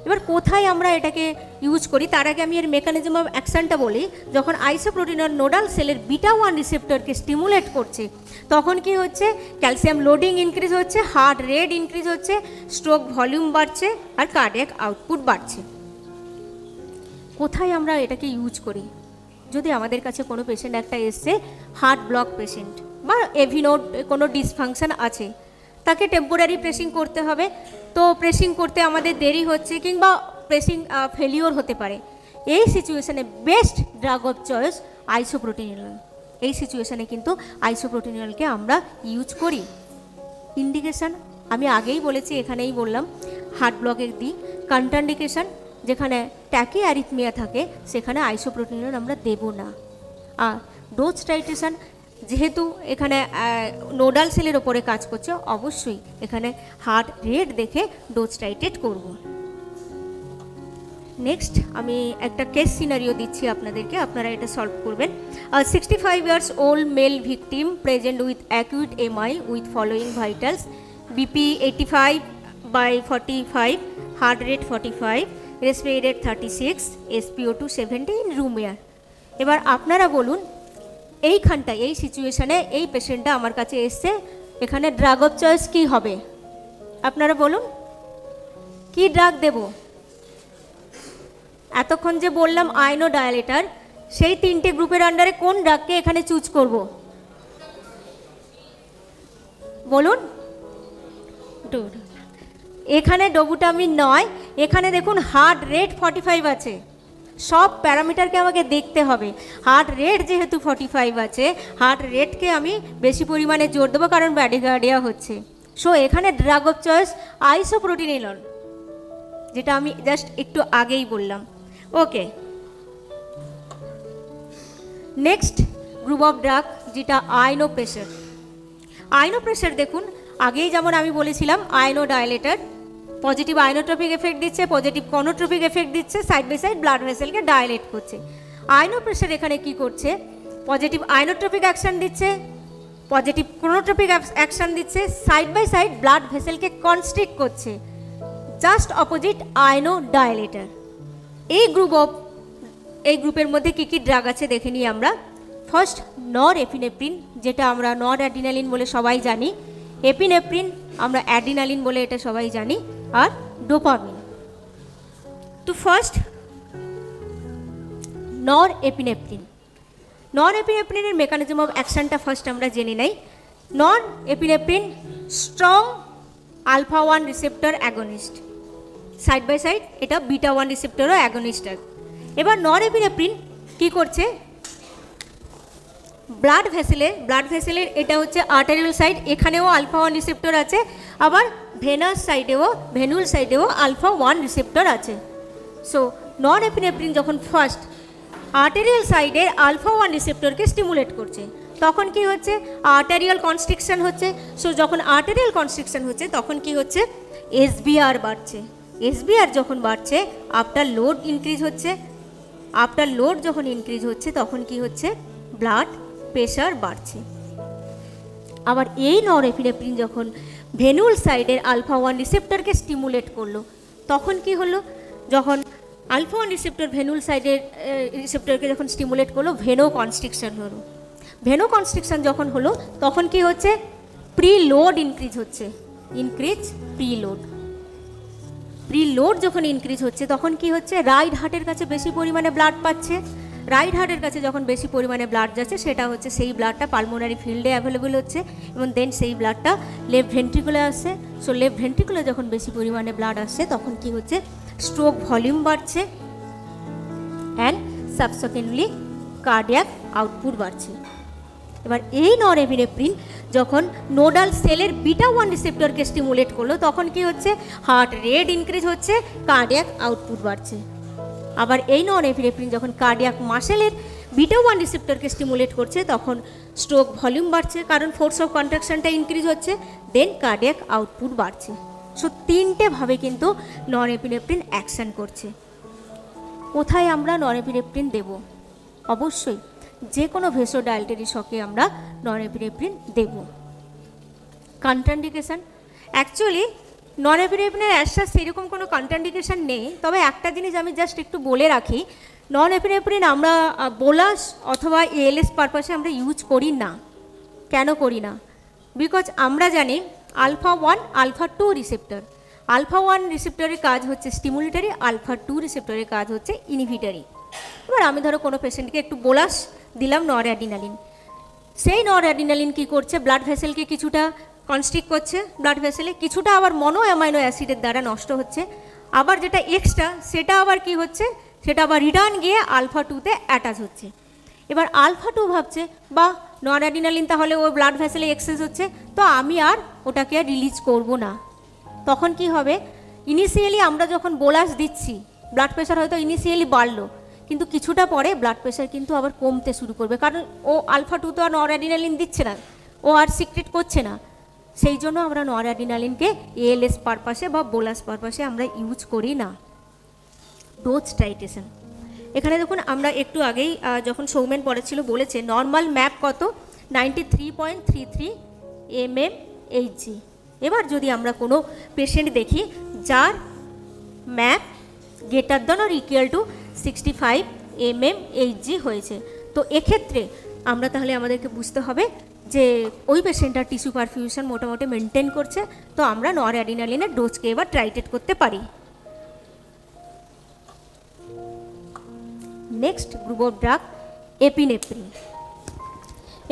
এবার কোথায় আমরা এটাকে ইউজ করি, তার আগে আমি এর মেকানিজম অফ অ্যাকশানটা বলি। যখন আইসোপ্রোটিনল নোডাল সেলের বিটা 1 রিসেপ্টরকে স্টিমুলেট করছে, তখন কি হচ্ছে, ক্যালসিয়াম লোডিং ইনক্রিজ হচ্ছে, হার্ট রেট ইনক্রিজ হচ্ছে, স্ট্রোক ভলিউম বাড়ছে, আর কার্ডিয়াক আউটপুট বাড়ছে। কোথায় আমরা এটাকে ইউজ করি, যদি আমাদের কাছে কোনো পেশেন্ট একটা এসছে, হার্ট ব্লক পেশেন্ট বা এভিনোড কোনো ডিসফাংশন আছে, তাকে টেম্পোরারি প্রেসিং করতে হবে, তো প্রেসিং করতে আমাদের দেরি হচ্ছে, কিংবা প্রেসিং ফেলিওর হতে পারে, এই সিচুয়েশানে বেস্ট ড্রাগ অফ চয়েস আইসোপ্রোটিনিনল। এই সিচুয়েশানে কিন্তু আইসোপ্রোটিনিনলকে আমরা ইউজ করি। ইন্ডিকেশান আমি আগেই বলেছি, এখানেই বললাম, হার্ট ব্লকের দিই। কন্ট্রান্ডিকেশান, যেখানে ট্যাকি অ্যারিথমিয়া থাকে, সেখানে আইসোপ্রোটিনিনল আমরা দেব না। আর ডোজ টাইট্রেশন, যেহেতু এখানে নোডাল সেলের ওপরে কাজ করছে, অবশ্যই এখানে হার্ট রেট দেখে ডোজ টাইট্রেট করব। নেক্সট আমি একটা কেস সিনারিও দিচ্ছি আপনাদেরকে, আপনারা এটা সলভ করবেন। 65 years old male victim present with acute MI with following vitals, BP 85/45, heart rate 45, respiratory rate 36, SpO2 70 in room air. এবার আপনারা বলুন, এইখানটায় এই সিচুয়েশানে এই পেশেন্টটা আমার কাছে এসছে, এখানে ড্রাগ অফ চয়েস কী হবে, আপনারা বলুন, কি ড্রাগ দেব? এতক্ষণ যে বললাম আয়নোডাইলেটর, সেই 3টে গ্রুপের আন্ডারে কোন ড্রাগকে এখানে চুজ করব বলুন? এখানে ডোবুটামিন নয়, এখানে দেখুন হার্ট রেট 45 আছে, সব প্যারামিটারকে আমাকে দেখতে হবে। হার্ট রেট যেহেতু 45 আছে, হার্ট রেটকে আমি বেশি পরিমাণে জোর দেবো, কারণ ব্র্যাডিকার্ডিয়া হচ্ছে। সো এখানে ড্রাগ অফ চয়েস আইসোপ্রোটিনিনল, যেটা আমি জাস্ট একটু আগেই বললাম। Okay, next group of drug যেটা আয়নোপ্রেশার। আয়নোপ্রেশার দেখুন, আগেই যেমন আমি বলেছিলাম, আয়নোডাইলেটর পজিটিভ আয়নোট্রপিক এফেক্ট দিচ্ছে, পজিটিভ কনোট্রপিক এফেক্ট দিচ্ছে, সাইড বাই সাইড ব্লাড ভেসেলকে ডাইলেট করছে। আয়নোপ্রেশার এখানে কি করছে, পজিটিভ আয়নোট্রপিক অ্যাকশন দিচ্ছে, পজিটিভ কনোট্রপিক অ্যাকশন দিচ্ছে, সাইড বাই সাইড ব্লাড ভেসেলকে কনস্ট্রিক্ট করছে, জাস্ট অপোজিট আয়নোডাইলেটর। এই গ্রুপের মধ্যে কী কী ড্রাগ আছে দেখে নিই আমরা। ফার্স্ট নর এপিনেফ্রিন, যেটা আমরা নর অ্যাড্রিনালিন বলে সবাই জানি, এপিনেফ্রিন আমরা অ্যাড্রিনালিন বলে এটা সবাই জানি, আর ডোপামিন। তো ফার্স্ট নর এপিনেফ্রিন। নর এপিনেফ্রিনের মেকানিজম অফ অ্যাকশনটা ফার্স্ট আমরা জেনে নেই। Norepinephrine strong alpha 1 receptor agonist, side by side এটা বিটা 1 রিসেপ্টরও অ্যাগনিস্ট। এবার নর এপিনেফ্রিন কী করছে, ব্লাড ভেসেলের এটা হচ্ছে আর্টারিয়াল সাইড, এখানেও আলফা 1 রিসেপ্টর আছে, আবার ভেনুল সাইডেও আলফা 1 রিসেপ্টর আছে। সো নরএপিনেফ্রিন যখন ফার্স্ট আর্টারিয়াল সাইডের আলফা 1 রিসেপ্টরকে স্টিমুলেট করছে, তখন কি হচ্ছে, আর্টারিয়াল কনস্ট্রিকশন হচ্ছে। সো যখন আর্টারিয়াল কনস্ট্রিকশন হচ্ছে তখন কি হচ্ছে, এসবিআর বাড়ছে। এসবিআর যখন বাড়ছে, আফটার লোড ইনক্রিজ হচ্ছে, আফটার লোড যখন ইনক্রিজ হচ্ছে তখন কি হচ্ছে, ব্লাড প্রেশার বাড়ছে। আবার এই নরএপিনেফ্রিন যখন ভেনুল সাইডের আলফা 1 রিসেপ্টরকে স্টিমুলেট করলো, তখন কি হলো, যখন আলফা 1 রিসেপ্টর ভেনুল সাইডের রিসেপ্টরকে যখন স্টিমুলেট করলো, ভেনো কনস্ট্রিকশন হলো। ভেনো কনস্ট্রিকশন যখন হলো তখন কি হচ্ছে, প্রিলোড ইনক্রিজ হচ্ছে, প্রিলোড যখন ইনক্রিজ হচ্ছে তখন কি হচ্ছে, রাইট হার্টের কাছে বেশি পরিমাণে ব্লাড পাচ্ছে। রাইট হার্টের কাছে যখন বেশি পরিমাণে ব্লাড যাচ্ছে, সেটা হচ্ছে সেই ব্লাডটা পালমোনারি ফিল্ডে অ্যাভেলেবল হচ্ছে, এবং দেন সেই ব্লাডটা লেফট ভেন্ট্রিকুলে আসছে। সো লেফট ভেন্ট্রিকুলে যখন বেশি পরিমাণে ব্লাড আসছে তখন কি হচ্ছে, স্ট্রোক ভলিউম বাড়ছে, অ্যান্ড সাবসিকুয়েন্টলি কার্ডিয়াক আউটপুট বাড়ছে। এবার এই নরএপিনেফ্রিন যখন নোডাল সেলের বিটা 1 রিসেপ্টরকে স্টিমুলেট করলো, তখন কি হচ্ছে, হার্ট রেট ইনক্রিজ হচ্ছে, কার্ডিয়াক আউটপুট বাড়ছে। আবার এই নরএপিনেফ্রিন যখন কার্ডিয়াক মাসেলের বিটা 1 রিসেপ্টরকে স্টিমুলেট করছে, তখন স্ট্রোক ভলিউম বাড়ছে, কারণ ফোর্স অফ কন্ট্রাকশনটা ইনক্রিজ হচ্ছে, দেন কার্ডিয়াক আউটপুট বাড়ছে। সো তিনটেভাবে কিন্তু নরএপিনেফ্রিন অ্যাকশন করছে। কোথায় আমরা নরএপিনেফ্রিন দেব? অবশ্যই যে কোনো ভেসোডাইলেটরি শকে আমরা নরএপিনেফ্রিন দেব। কন্ট্রাইন্ডিকেশন, অ্যাকচুয়ালি নরএপিনেফ্রিনের অ্যাসাস সেরকম কোনো কন্ট্রাইন্ডিকেশন নেই, তবে একটা জিনিস আমি জাস্ট একটু বলে রাখি, নরএপিনেফ্রিন আমরা বোলাস অথবা এএলএস পারপাসে আমরা ইউজ করি না। কেন করি না? বিকজ আমরা জানি আলফা 1 আলফা 2 রিসেপ্টর, আলফা 1 রিসেপ্টরের কাজ হচ্ছে স্টিমুলেটরি, আলফা 2 রিসেপ্টরের কাজ হচ্ছে ইনহিবিটরি। এবার আমি ধরো কোনো পেশেন্টকে একটু বোলাস দিলাম নরঅ্যাড্রিনালিন, সেই নরঅ্যাড্রিনালিন কী করছে, ব্লাড ভেসেলকে কিছুটা কনস্ট্রিক্ট করছে, ব্লাড ভেসেলে কিছুটা আবার মনো অ্যামাইনো অ্যাসিডের দ্বারা নষ্ট হচ্ছে, আবার যেটা এক্সট্রা সেটা আবার কি হচ্ছে, সেটা আবার রিটার্ন গিয়ে আলফা 2তে অ্যাটাচ হচ্ছে। এবার আলফা 2 ভাবছে, বা নরঅ্যাড্রিনালিন তাহলে ওই ব্লাড ভেসেলে এক্সেস হচ্ছে, তো আমি আর ওটাকে আর রিলিজ করব না। তখন কি হবে, ইনিশিয়ালি আমরা যখন বোলাস দিচ্ছি, ব্লাড প্রেশার হয়তো ইনিশিয়ালি বাড়লো, কিন্তু কিছুটা পরে ব্লাড প্রেশার কিন্তু আবার কমতে শুরু করবে, কারণ ও আলফা 2 তো আর নরঅ্যাড্রিনালিন দিচ্ছে না, ও আর সিক্রেট করছে না। সেই জন্য আমরা নরঅ্যাড্রিনালিনকে এএলএস পারপাসে বা বোলাস পারপাসে আমরা ইউজ করি না। ডোজ টাইট্রেশন, এখানে দেখুন আমরা একটু আগেই যখন সৌমেন পড়েছিল বলেছে নর্মাল ম্যাপ কত, 93.33 mmHg। এবার যদি আমরা কোনো পেশেন্ট দেখি যার map greater than or equal to 65 mmHg হয়েছে, তো এক্ষেত্রে আমরা তাহলে আমাদেরকে বুঝতে হবে যে ওই পেশেন্টটার টিস্যু পারফিউশন মোটামুটি মেনটেন করছে, তো আমরা নরঅ্যাড্রিনালিনের ডোজকে এবার টাইট্রেট করতে পারি। Next group of drug epinephrine.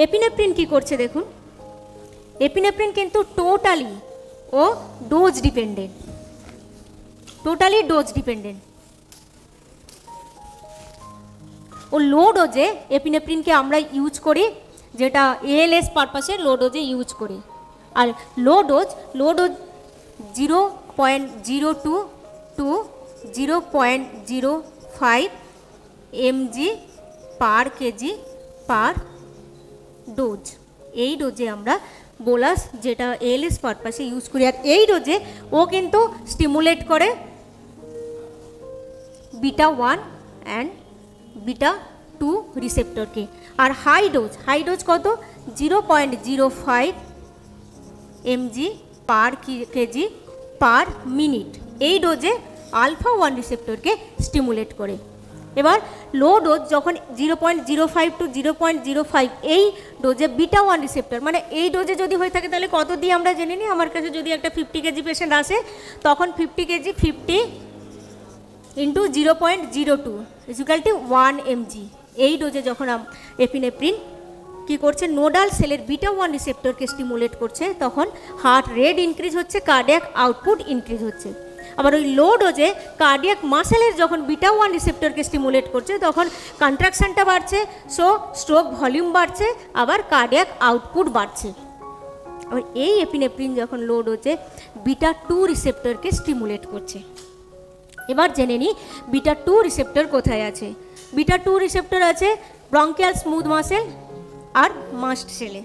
Epinephrine কী করছে দেখুন, এপিনেফ্রিন কিন্তু টোটালি ও dose dependent, totally dose dependent. ও লো ডোজে এপিনেফ্রিনকে আমরা ইউজ করি, যেটা এএলএস পারপাসে লো ডোজে ইউজ করি। আর low dose 0.02 two 0.05 mg per KG per dose, এই ডোজে আমরা বোলাস যেটা এএলএস পারপাসে ইউজ করি। আর এই ডোজে ও কিন্তু স্টিমুলেট করে বিটা 1 অ্যান্ড বিটা 2 রিসেপ্টরকে। আর হাই ডোজ কত, 0.05 mg per KG per minute, এই ডোজে আলফা 1 রিসেপ্টরকে স্টিমুলেট করে। এবার লো ডোজ যখন 0.05 টু 0.05 এই ডোজে বিটা 1 রিসেপ্টর, মানে এই ডোজে যদি হয়ে থাকে তাহলে কত দিয়ে আমরা জেনে নিই। আমার কাছে যদি একটা 50 কেজি পেশেন্ট আসে, তখন 50 KG 50 into 0.02 equal to 1 mg, এই ডোজে যখন এপিনেফ্রিন কী করছে, নোডাল সেলের বিটা 1 রিসেপ্টরকে স্টিমুলেট করছে, তখন হার্ট রেট ইনক্রিজ হচ্ছে, কার্ডিয়াক আউটপুট ইনক্রিজ হচ্ছে। আবার ওই লো ডোজে কার্ডিয়াক মাসেলের যখন বিটা 1 রিসেপ্টরকে স্টিমুলেট করছে তখন কন্ট্রাকশনটা বাড়ছে, সো স্ট্রোক ভলিউম বাড়ছে, আবার কার্ডিয়াক আউটপুট বাড়ছে। আবার এই এপিনেফ্রিন যখন লো ডোজে বিটা 2 রিসেপ্টরকে স্টিমুলেট করছে। এবার জেনে নিই বিটা 2 রিসেপ্টর কোথায় আছে। বিটা 2 রিসেপ্টর আছে ব্রঙ্কিয়াল স্মুথ মাসেল আর মাস্ট সেলে।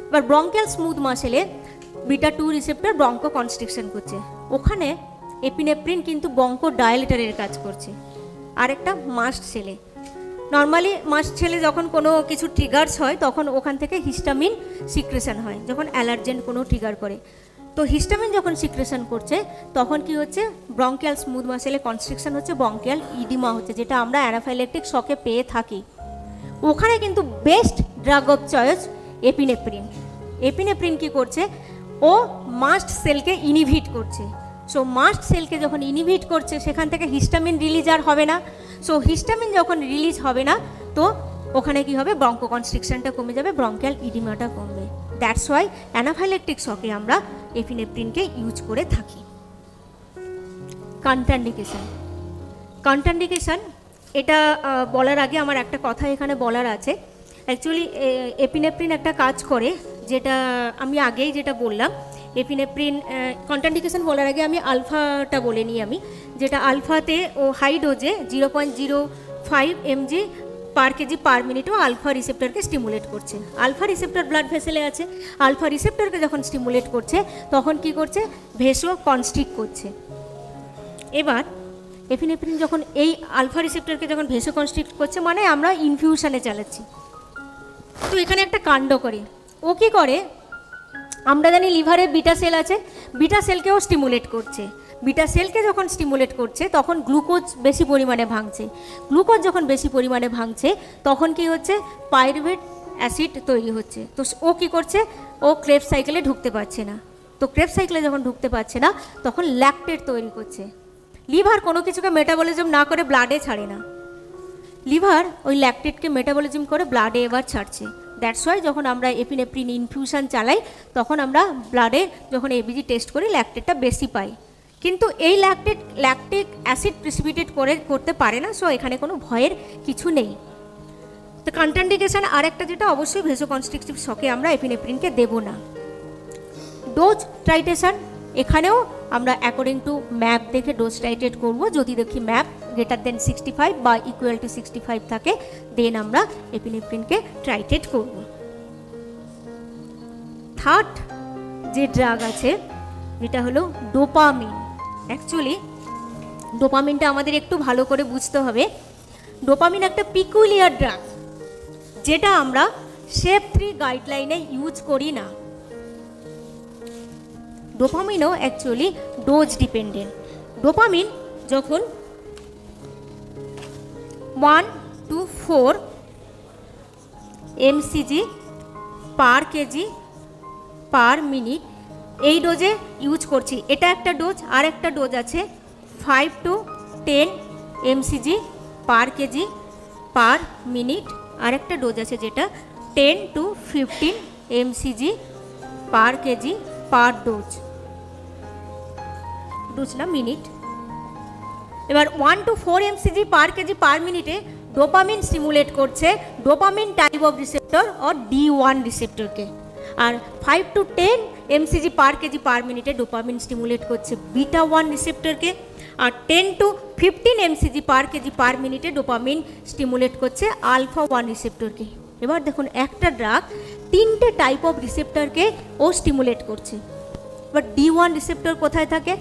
এবার ব্রঙ্কিয়াল স্মুথ মাসেলে বিটা 2 রিসেপ্টর ব্রঙ্কো কনস্ট্রিকশন করছে, ওখানে এপিনেফ্রিন কিন্তু ব্রঙ্কো ডায়ালেটরের কাজ করছে। আর একটা মাস্ট সেলে, নর্মালি মাস্ট সেলে যখন কোনো কিছু ট্রিগার্স হয় তখন ওখান থেকে হিস্টামিন সিক্রেশন হয়, যখন অ্যালার্জেন কোনো ট্রিগার করে। তো হিস্টামিন যখন সিক্রেশন করছে তখন কি হচ্ছে, ব্রঙ্কিয়াল স্মুথ মাসেলে কনস্ট্রিকশন হচ্ছে, ব্রঙ্কিয়াল ইডিমা হচ্ছে, যেটা আমরা অ্যানাফাইল্যাকটিক শকে পেয়ে থাকি। ওখানে কিন্তু best drug of choice epinephrine. Epinephrine কি করছে, ও মাস্ট সেলকে ইনহিবিট করছে। সো মাস্ট সেলকে যখন ইনহিবিট করছে সেখান থেকে হিস্টামিন রিলিজ আর হবে না। সো হিস্টামিন যখন রিলিজ হবে না তো ওখানে কি হবে, ব্রঙ্কো কনস্ট্রিকশনটা কমে যাবে, ব্রঙ্কিয়াল ইডিমাটা কমবে। দ্যাটস ওয়াই অ্যানাফাইল্যাকটিক শকে আমরা এপিনেফ্রিনকে ইউজ করে থাকি। কন্ট্রাইন্ডিকেশন, কন্ট্রাইন্ডিকেশন এটা বলার আগে আমার একটা কথা এখানে বলার আছে। অ্যাকচুয়ালি এপিনেফ্রিন একটা কাজ করে, যেটা আমি আগেই যেটা বললাম, এপিনেফ্রিন কন্ট্রাইন্ডিকেশন বলার আগে আমি আলফাটা বলে নিই আমি, যেটা আলফাতে ও হাই ডোজে 0.05 mg পার কেজি পার মিনিটও আলফা রিসেপ্টরকে স্টিমুলেট করছে। আলফা রিসেপ্টর ব্লাড ভেসেলে আছে, আলফা রিসেপ্টরকে যখন স্টিমুলেট করছে তখন কি করছে, ভেসো কনস্ট্রিক্ট করছে। এবার এপিনেফ্রিন যখন এই আলফা রিসেপ্টরকে যখন ভেসো কনস্ট্রিক্ট করছে মানে আমরা ইনফিউশনে চালাচ্ছি। তো এখানে একটা কাণ্ড করে, ও কি করে, আমরা জানি লিভারে বিটা সেল আছে, বিটা সেলকেও স্টিমুলেট করছে। বিটা সেলকে যখন স্টিমুলেট করছে তখন গ্লুকোজ বেশি পরিমাণে ভাঙছে। গ্লুকোজ যখন বেশি পরিমাণে ভাঙছে তখন কি হচ্ছে, পাইরুভেট অ্যাসিড তৈরি হচ্ছে। তো ও কি করছে, ও ক্রেবস সাইকেলে ঢুকতে পারছে না। তো ক্রেবস সাইকেলে যখন ঢুকতে পারছে না তখন ল্যাকটেট তৈরি করছে। লিভার কোনো কিছুকে মেটাবলিজম না করে ব্লাডে ছাড়ে না, লিভার ওই ল্যাকটেটকে মেটাবলিজম করে ব্লাডে এবার ছাড়ছে। দ্যাটস ওয়াই যখন আমরা এপিনেফ্রিন ইনফিউশন চালাই তখন আমরা ব্লাডে যখন এবিজি টেস্ট করি ল্যাকটেটটা বেশি পাই, কিন্তু এই ল্যাকটিক অ্যাসিড প্রিসিপিটেট করতে পারে না। সো এখানে কোনো ভয়ের কিছু নেই। তো কন্ট্রাইন্ডিকেশন আর একটা যেটা, অবশ্যই ভেসো কনস্ট্রিকটিভ শকে আমরা এপিনেফ্রিনকে দেব না। ডোজ টাইটেশন, এখানেও আমরা অ্যাকর্ডিং টু ম্যাপ দেখে ডোজ টাইটেট করব। যদি দেখি ম্যাপ গ্রেটার দেন 65 বা ইকুয়াল টু 65 থাকে দেন আমরা এপিনেফ্রিনকে টাইটেট করব। থার্ড যে ড্রাগ আছে যেটা হলো ডোপামিন। অ্যাকচুয়ালি ডোপামিনটা আমাদের একটু ভালো করে বুঝতে হবে। ডোপামিন একটা পিকুলিয়ার ড্রাগ, যেটা আমরা শেপ 3 গাইডলাইনে ইউজ করি না। ডোপামিনও অ্যাকচুয়ালি ডোজ ডিপেন্ডেন্ট। ডোপামিন যখন 1 to 4 mcg per KG per minute এই ডোজে ইউজ করছি। এটা একটা ডোজ। আর একটা ডোজ আছে 5 to 10 mcg per KG per minute. আর একটা ডোজ আছে যেটা 10 to 15 mcg per KG per dose না মিনিট। এবার 1 to 4 mcg per KG per মিনিটে ডোপামিন স্টিমুলেট করছে ডোপামিন টাইপ অফ রিসেপ্টর और D1 রিসেপ্টরকে। আর 5 to 10 mcg per KG per মিনিটে ডোপামিন স্টিমুলেট করছে বিটা 1 রিসেপ্টরকে। আর 10 to 15 mcg per KG per মিনিটে ডোপামিন স্টিমুলেট করছে আলফা 1 রিসেপ্টরকে। এবার দেখুন একটা ড্রাগ 3টে টাইপ অফ রিসেপ্টরকে ও স্টিমুলেট করছে। এবার D1 রিসেপ্টর কোথায় থাকে?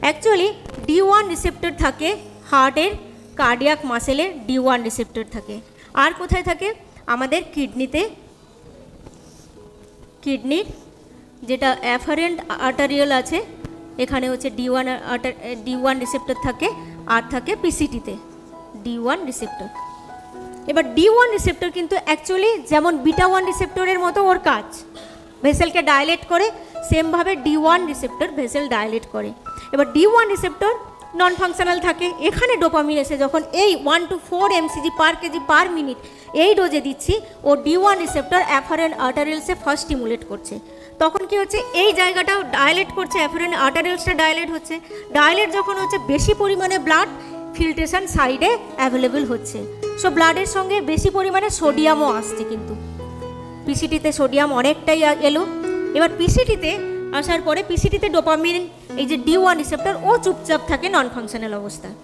অ্যাকচুয়ালি D1 রিসেপ্টর থাকে হার্টের কার্ডিয়াক মাসেলের D1 রিসেপ্টর থাকে। আর কোথায় থাকে? আমাদের কিডনিতে, কিডনির যেটা অ্যাফারেন্ট আর্টারিয়াল আছে এখানে হচ্ছে D1 রিসেপ্টর থাকে। আর থাকে পিসিটিতে D1 রিসেপ্টর। এবার D1 রিসেপ্টর কিন্তু অ্যাকচুয়ালি যেমন বিটা 1 রিসেপ্টরের মতো ওর কাজ, ভেসেলকে ডাইলেট করে, সেমভাবে D1 রিসেপ্টর ভেসেল ডাইলেট করে। এবার D1 রিসেপ্টর নন ফাংশনাল থাকে। এখানে ডোপামিন এসে যখন এই 1 to 4 mcg per KG per minute এই ডোজে দিচ্ছি ও D1 রিসেপ্টর অ্যাফারেন্ট আর্টারিয়ালসে ফার্স্ট স্টিমুলেট করছে। তখন কি হচ্ছে, এই জায়গাটাও ডায়ালেট করছে, অ্যাফারেন্ট আর্টারিয়ালসটা ডায়ালেট হচ্ছে। ডায়ালেট যখন হচ্ছে, বেশি পরিমাণে ব্লাড ফিল্ট্রেশন সাইডে অ্যাভেলেবেল হচ্ছে। সো ব্লাডের সঙ্গে বেশি পরিমাণে সোডিয়ামও আসছে, কিন্তু পিসিটিতে সোডিয়াম অনেকটাই এলো। এবার পিসিটিতে আসার পরে পিসিটিতে ডোপামিন, এই যে D1 রিসেপ্টর, ও চুপচাপ থাকে নন ফাংশনাল অবস্থায়।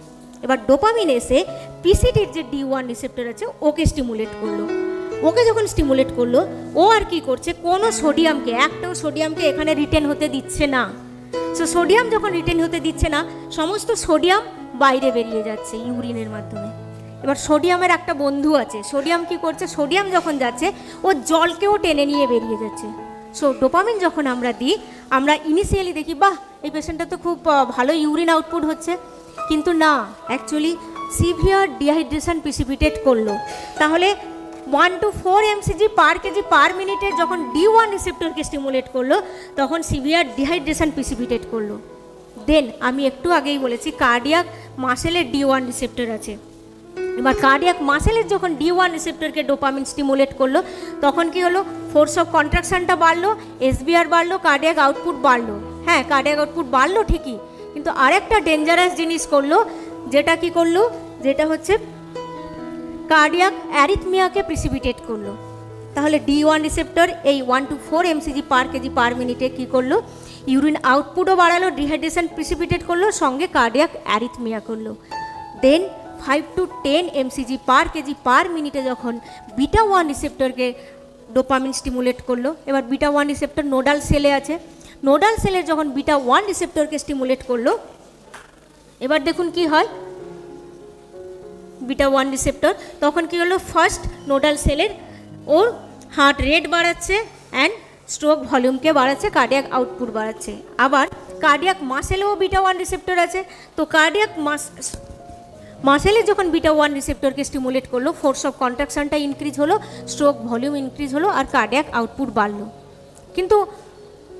এবার ডোপামিন এসে পিসিটির যে D1 রিসেপ্টর আছে ওকে স্টিমুলেট করলো। ওকে যখন স্টিমুলেট করলো, ও আর কি করছে, কোনো সোডিয়ামকে, একটাও সোডিয়ামকে এখানে রিটেন হতে দিচ্ছে না। সো সোডিয়াম যখন রিটেন হতে দিচ্ছে না, সমস্ত সোডিয়াম বাইরে বেরিয়ে যাচ্ছে ইউরিনের মাধ্যমে। এবার সোডিয়ামের একটা বন্ধু আছে, সোডিয়াম কি করছে, সোডিয়াম যখন যাচ্ছে ও জলকেও টেনে নিয়ে বেরিয়ে যাচ্ছে। সো ডোপামিন যখন আমরা দিই, আমরা ইনিশিয়ালি দেখি বাহ এই পেশেন্টটা তো খুব ভালো ইউরিন আউটপুট হচ্ছে, কিন্তু না, অ্যাকচুয়ালি সিভিয়ার ডিহাইড্রেশন প্রিসিপিটেট করলো। তাহলে 1 to 4 mcg per KG per মিনিটে যখন D1 রিসেপ্টরকে স্টিমুলেট করলো, তখন সিভিয়ার ডিহাইড্রেশন প্রিসিপিটেট করলো। দেন আমি একটু আগেই বলেছি কার্ডিয়াক মাসেলের D1 রিসেপ্টর আছে। এবার কার্ডিয়াক মাসেলের যখন D1 রিসেপ্টরকে ডোপামিন স্টিমুলেট করলো, তখন কি হলো, ফোর্স অফ কন্ট্রাকশনটা বাড়লো, SBR বাড়লো, কার্ডিয়াক আউটপুট বাড়লো। হ্যাঁ, কার্ডিয়াক আউটপুট বাড়লো ঠিকই, কিন্তু আরেকটা ডেঞ্জারাস জিনিস করলো, যেটা কি করলো, যেটা হচ্ছে কার্ডিয়াক অ্যারিথমিয়াকে প্রিসিপিটেট করলো। তাহলে D1 রিসেপ্টর এই 1 to 4 mcg per KG per মিনিটে কী করলো, ইউরিন আউটপুটও বাড়ালো, ডিহাইড্রেশন প্রিসিপিটেট করলো, সঙ্গে কার্ডিয়াক অ্যারিথমিয়া করলো। দেন 5 to 10 mcg per KG per মিনিটে যখন β1 রিসেপ্টরকে ডোপামিন স্টিমুলেট করলো, এবার β1 রিসেপ্টর নোডাল সেলে আছে, নোডাল সেলের যখন β1 রিসেপ্টরকে স্টিমুলেট করলো, এবার দেখুন কি হয়, β1 রিসেপ্টর তখন কি হলো, ফার্স্ট নোডাল সেলের ওর হার্ট রেট বাড়াচ্ছে অ্যান্ড স্ট্রোক ভলিউমকে বাড়াচ্ছে, কার্ডিয়াক আউটপুট বাড়াচ্ছে। আবার কার্ডিয়াক মাসেলেও β1 রিসেপ্টর আছে, তো কার্ডিয়াক মাসেলে যখন β1 রিসেপ্টরকে স্টিমুলেট করলো, ফোর্স অফ কন্ট্রাকশনটা ইনক্রিজ হলো, স্ট্রোক ভলিউম ইনক্রিজ হলো, আর কার্ডিয়াক আউটপুট বাড়লো। কিন্তু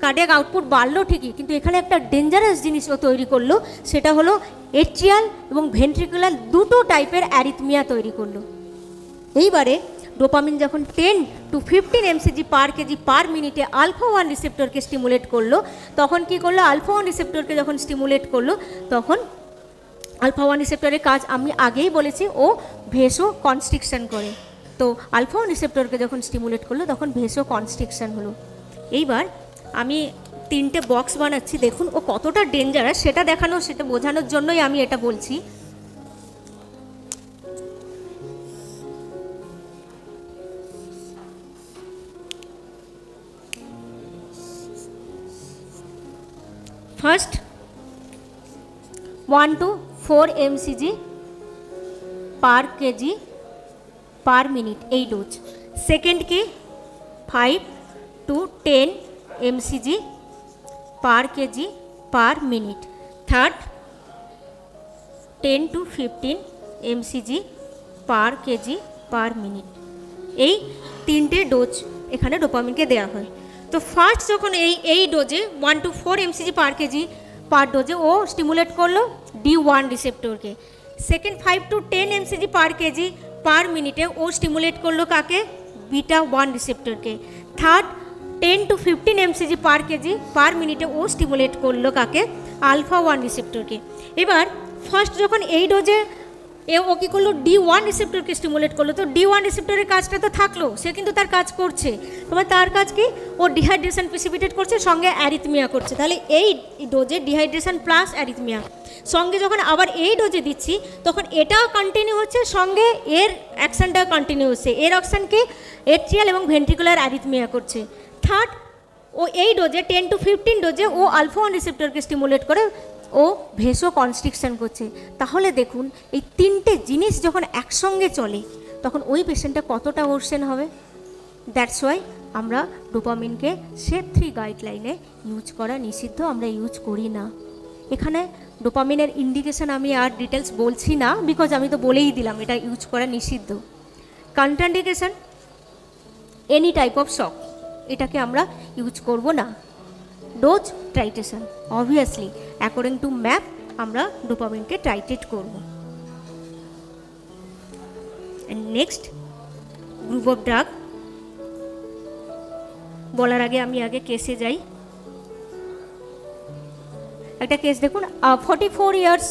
কার্ডিয়াক আউটপুট বাড়লো ঠিকই, কিন্তু এখানে একটা ডেঞ্জারাস জিনিসও তৈরি করলো, সেটা হলো এট্রিয়াল এবং ভেন্ট্রিকুলার দুটো টাইপের অ্যারিথমিয়া তৈরি করলো। এইবারে ডোপামিন যখন 10 to 15 mcg per KG per মিনিটে α1 রিসেপ্টরকে স্টিমুলেট করলো, তখন কি করলো, α1 রিসেপ্টরকে যখন স্টিমুলেট করলো, তখন α1 রিসেপ্টরের কাজ আমি আগেই বলেছি, ও ভেসো কনস্ট্রিকশন করে। তো α1 রিসেপ্টরকে যখন স্টিমুলেট করলো, তখন ভেসো কনস্ট্রিকশন হলো। এইবার আমি 3টে বক্স বানাচ্ছি, দেখুন ও কতটা ডেঞ্জারাস সেটা দেখানো, সেটা বোঝানোর জন্যই আমি এটা বলছি। First 1 to 4 mcg per KG per minute এই ডোজ। সেকেন্ড কি 5 to 10 mcg per KG per minute. Third 10 to 15 mcg per KG per minute. এই 3টে ডোজ এখানে ডোপামিনকে দেওয়া হয়। তো ফার্স্ট যখন এই ডোজে 1 to 4 mcg per KG per ডোজে ও স্টিমুলেট করলো D1 রিসেপ্টরকে। Second 5 to 10 mcg per KG per মিনিটে ও স্টিমুলেট করলো কাকে, β1 রিসেপ্টরকে। Third 10 to 15 mcg per KG per মিনিটে ও স্টিমুলেট করলো কাকে, α1 রিসেপ্টরকে। এবার ফার্স্ট যখন এই ডোজে ও কী করলো, D1 রিসেপ্টরকে স্টিমুলেট করলো। তো D1 রিসেপ্টরের কাজটা তো থাকলো, সে কিন্তু তার কাজ করছে। তোমার তার কাজ কি, ও ডিহাইড্রেশন প্রিসিপিটেট করছে, সঙ্গে অ্যারিথমিয়া করছে। তাহলে এই ডোজে ডিহাইড্রেশন প্লাস অ্যারিথমিয়া, সঙ্গে যখন আবার এই ডোজে দিচ্ছি তখন এটাও কন্টিনিউ হচ্ছে, সঙ্গে এর অ্যাকশানটাও কন্টিনিউ হচ্ছে। এর অ্যাকশানকে এট্রিয়াল এবং ভেন্ট্রিকুলার অ্যারিথমিয়া করছে। থার্ড ও এই ডোজে 10 to 15 ডোজে ও α1 রিসেপ্টরকে স্টিমুলেট করে ও ভেসো কনস্ট্রিকশন করছে। তাহলে দেখুন এই 3টে জিনিস যখন একসঙ্গে চলে তখন ওই পেশেন্টটা কতটা ওরসেন হবে। দ্যাটস ওয়াই আমরা ডোপামিনকে SAFE 3 গাইডলাইনে ইউজ করা নিষিদ্ধ, আমরা ইউজ করি না। এখানে ডোপামিনের ইন্ডিকেশন আমি আর ডিটেলস বলছি না, বিকজ আমি তো বলেই দিলাম এটা ইউজ করা নিষিদ্ধ। কন্ট্রাইন্ডিকেশন এনি টাইপ অফ শক, এটাকে আমরা ইউজ করব না। Dose titration obviously according to map আমরা ডোপামিনকে টাইট্রেট করব। নেক্সট গ্রুপ অফ ড্রাগ বলার আগে আমি আগে কেসে যাই। একটা কেস দেখুন, 44 years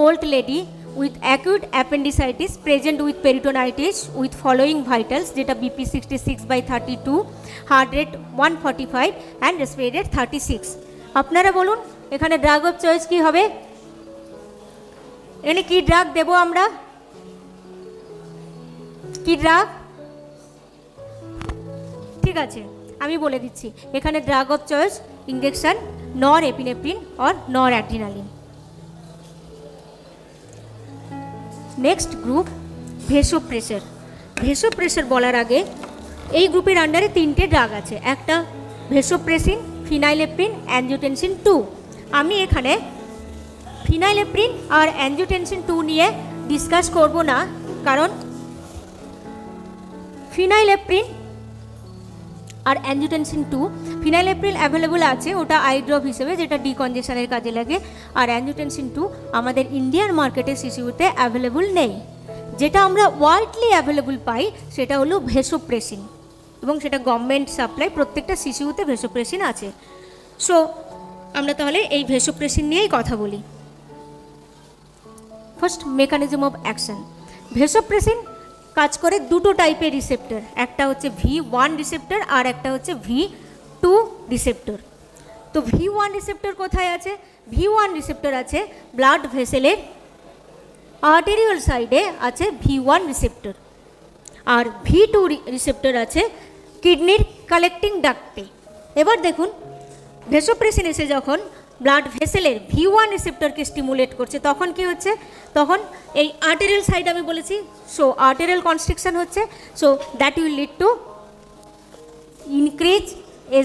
old lady with acute appendicitis present with peritonitis with following vitals, যেটা BP 66/32, heart rate 145 and respiratory rate 36। আপনারা বলুন এখানে ড্রাগ অফ চয়েস কি হবে? এখানে কি ড্রাগ দেব আমরা? কি ড্রাগ? ঠিক আছে, আমি বলে দিচ্ছি। এখানে drug of choice injection nor epinephrine or nor adrenaline. Next group vasopressor. Vasopressor বলার আগে এই গ্রুপের আন্ডারে তিনটে ড্রাগ আছে। একটা ভেসোপ্রেসিন, ফিনাইলেপ্রিন, অ্যাঞ্জিওটেনসিন 2। আমি এখানে ফিনাইলেপ্রিন আর অ্যাঞ্জিওটেনসিন 2 নিয়ে ডিসকাস করব না, কারণ ফিনাইলেপ্রিন আর অ্যাঞ্জিওটেনসিন 2, ফিনাইলেপ্রিন অ্যাভেলেবল আছে, ওটা আই ড্রপ হিসেবে যেটা ডিকনজেশনের কাজে লাগে। আর অ্যাঞ্জিওটেনসিন 2 আমাদের ইন্ডিয়ান মার্কেটে শিশুতে অ্যাভেলেবল নেই। যেটা আমরা ওয়ার্ল্ডলি অ্যাভেলেবল পাই সেটা হলো ভেসোপ্রেসিন, এবং সেটা গভর্নমেন্ট সাপ্লাই, প্রত্যেকটা শিশুতে ভেসোপ্রেসিন আছে। সো আমরা তাহলে এই ভেসোপ্রেসিন নিয়েই কথা বলি। First mechanism of action. Vasopressin কাজ করে দুটো টাইপের রিসেপ্টর, একটা হচ্ছে V1 রিসেপ্টর আর একটা হচ্ছে V2 রিসেপ্টর। তো V1 রিসেপ্টর কোথায় আছে? V1 রিসেপ্টর আছে ব্লাড ভেসেলের আর্টেরিয়াল সাইডে আছে V1 রিসেপ্টর, আর V2 রিসেপ্টর আছে কিডনির কালেক্টিং ডাক্টে। এবার দেখুন ভেসোপ্রেসিন এসে যখন ব্লাড ভেসেলের V1 রিসেপ্টরকে স্টিমুলেট করছে তখন কি হচ্ছে? তখন এই আর্টেরিয়াল সাইড আমি বলেছি, সো আর্টেরিয়াল কনস্ট্রিকশন হচ্ছে। So that will lead to increase